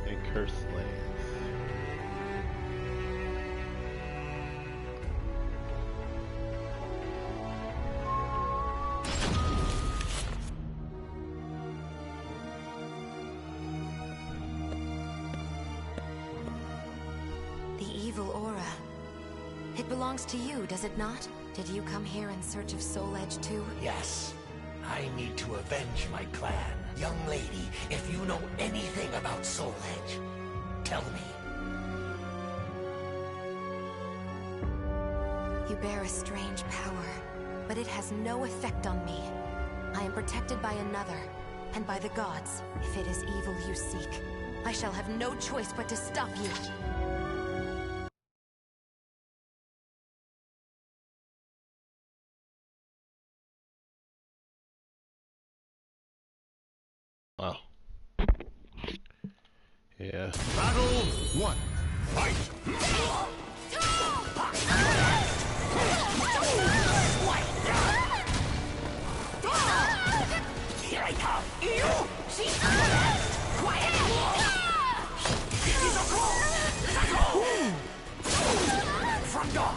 And cursed lands. evil aura. It belongs to you, does it not? Did you come here in search of Soul Edge too? Yes. I need to avenge my clan. Young lady, if you know anything about Soul Edge, tell me. You bear a strange power, but it has no effect on me. I am protected by another, and by the gods. If it is evil you seek, I shall have no choice but to stop you. Wow. Yeah. Battle 1. Fight! Here I come! You! See? Quiet! From dawn!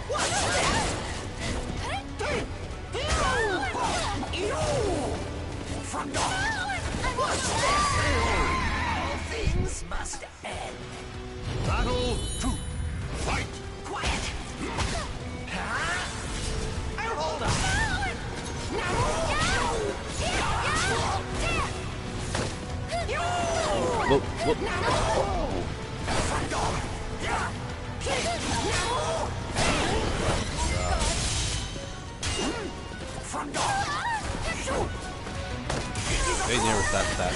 What's this? From dawn! What's this? All things must end. Battle 2. Fight! Quiet! Huh? I'll hold on! Whoop, whoop. They never stopped that.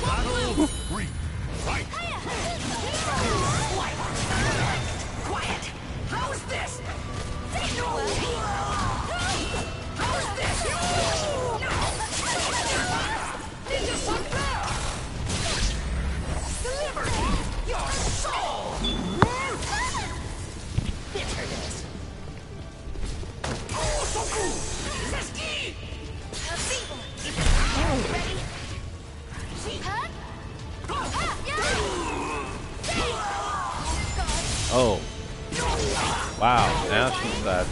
Battle 3. Fight! Quiet! How's this? How's this? Ninja Sunflower! Deliver your soul! Bitterness! Oh, so cool! Zeski! Ready? See? Oh. Wow, now she's bad.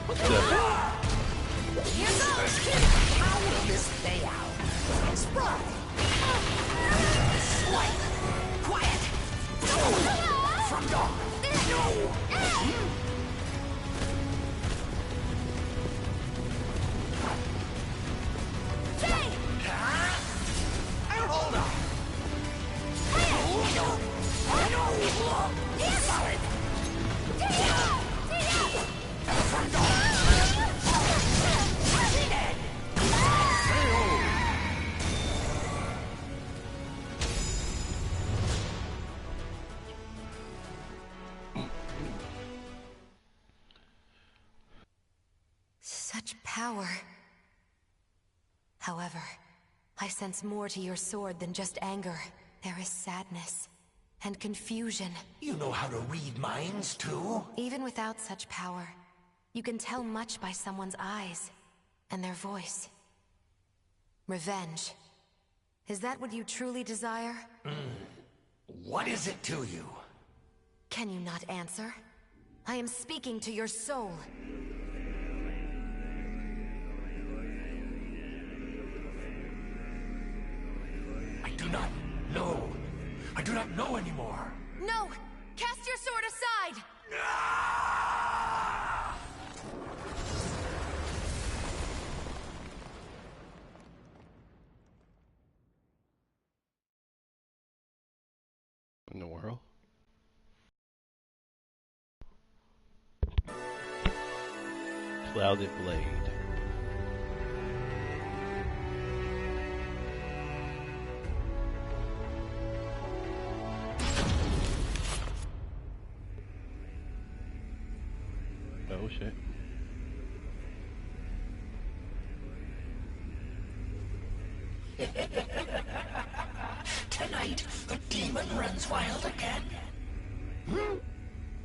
What's that? How will this play out? Spry! Swipe! Quiet! From dawn! No! I'll hold on! No! Solid! From dawn! Such power. However, I sense more to your sword than just anger. There is sadness and confusion. You know how to read minds, too? Even without such power, you can tell much by someone's eyes and their voice. Revenge. Is that what you truly desire? What is it to you? Can you not answer? I am speaking to your soul. I do not know. I do not know anymore. No! Cast your sword aside! In the world? Clouded blade. Oh shit. Tonight, the demon runs wild again.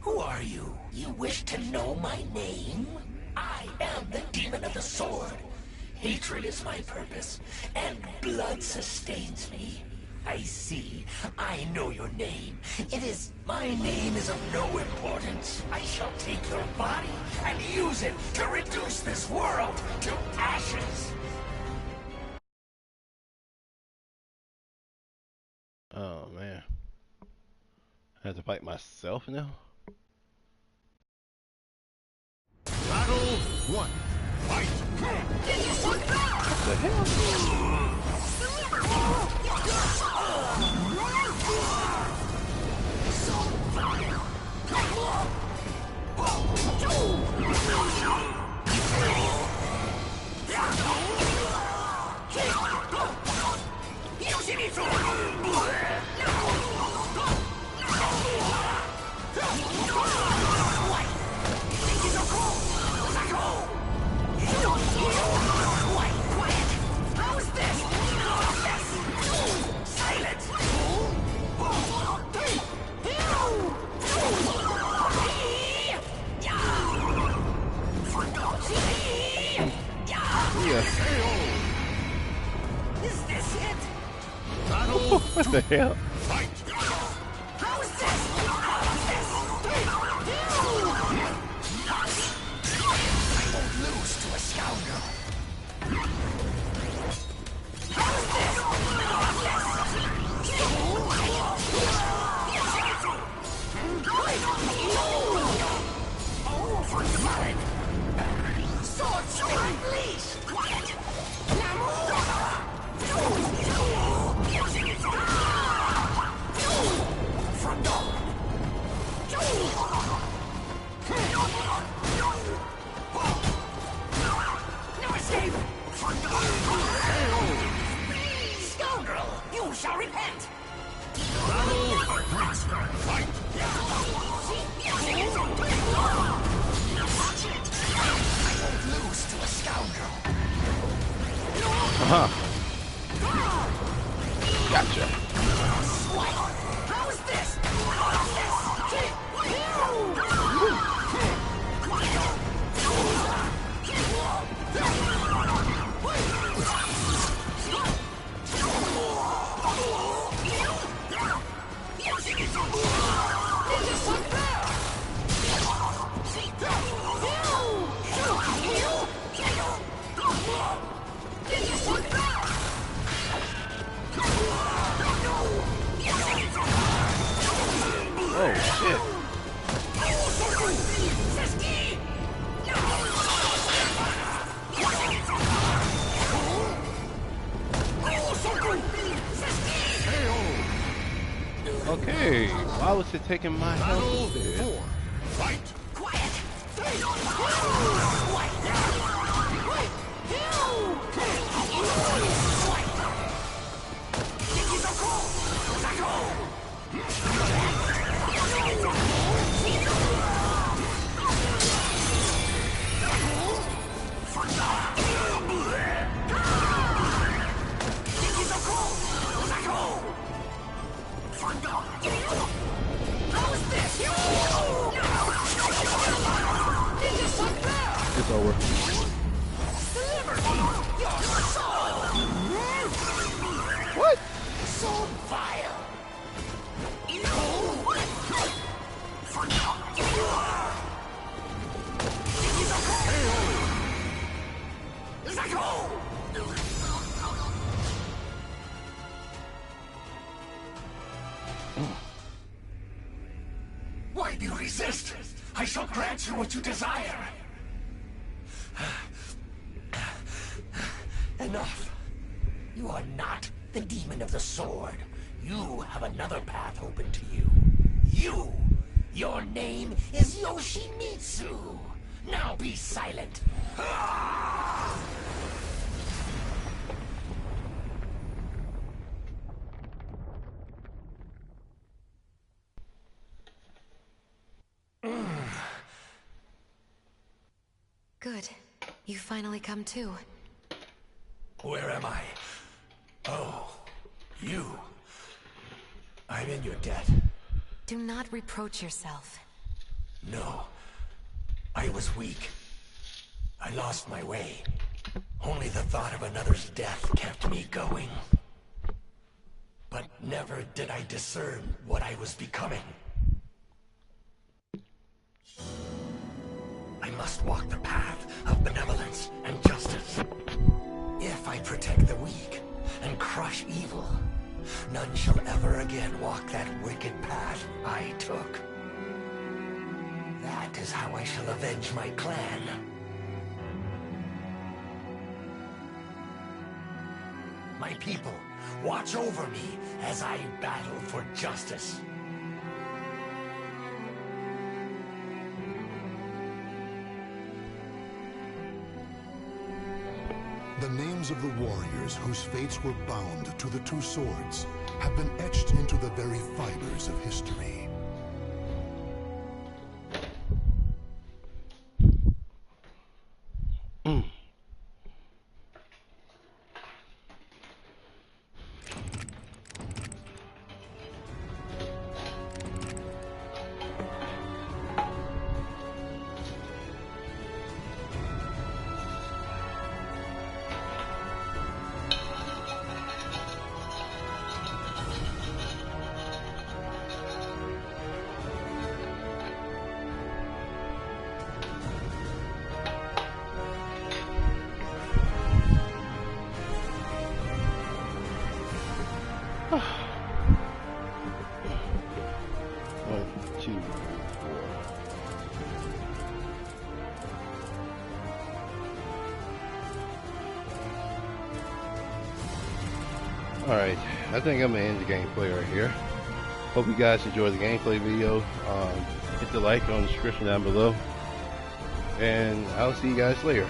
Who are you? You wish to know my name? I am the sword. Hatred is my purpose, and blood sustains me. I see. I know your name. My name is of no importance. I shall take your body and use it to reduce this world to ashes. Oh man. I have to fight myself now? Battle 1. Fight! What the hell? Is this it? What the hell? Fight! How is this? I won't lose to a scoundrel. How is this? Oh, for solid! Sword strike, please! Quiet! No escape! Scoundrel! You shall repent! Fight! I won't lose to a scoundrel! Gotcha. How is this? Oh shit. Okay, why was it taking my health instead? Fight! It's over. What? So vile. Why do you resist? I shall grant you what you desire. Enough. You are not the demon of the sword. You have another path open to you. Your name is Yoshimitsu. Now be silent. Good. You finally come to. Where am I? Oh, you. I'm in your debt. Do not reproach yourself. No. I was weak. I lost my way. Only the thought of another's death kept me going. But never did I discern what I was becoming. I must walk the path of benevolence and justice. If I protect the weak and crush evil, none shall ever again walk that wicked path I took. That is how I shall avenge my clan. My people, watch over me as I battle for justice. The names of the warriors whose fates were bound to the two swords have been etched into the very fibers of history. Alright, I think I'm going to end the gameplay right here. Hope you guys enjoyed the gameplay video. Hit the like on the description down below. And I'll see you guys later.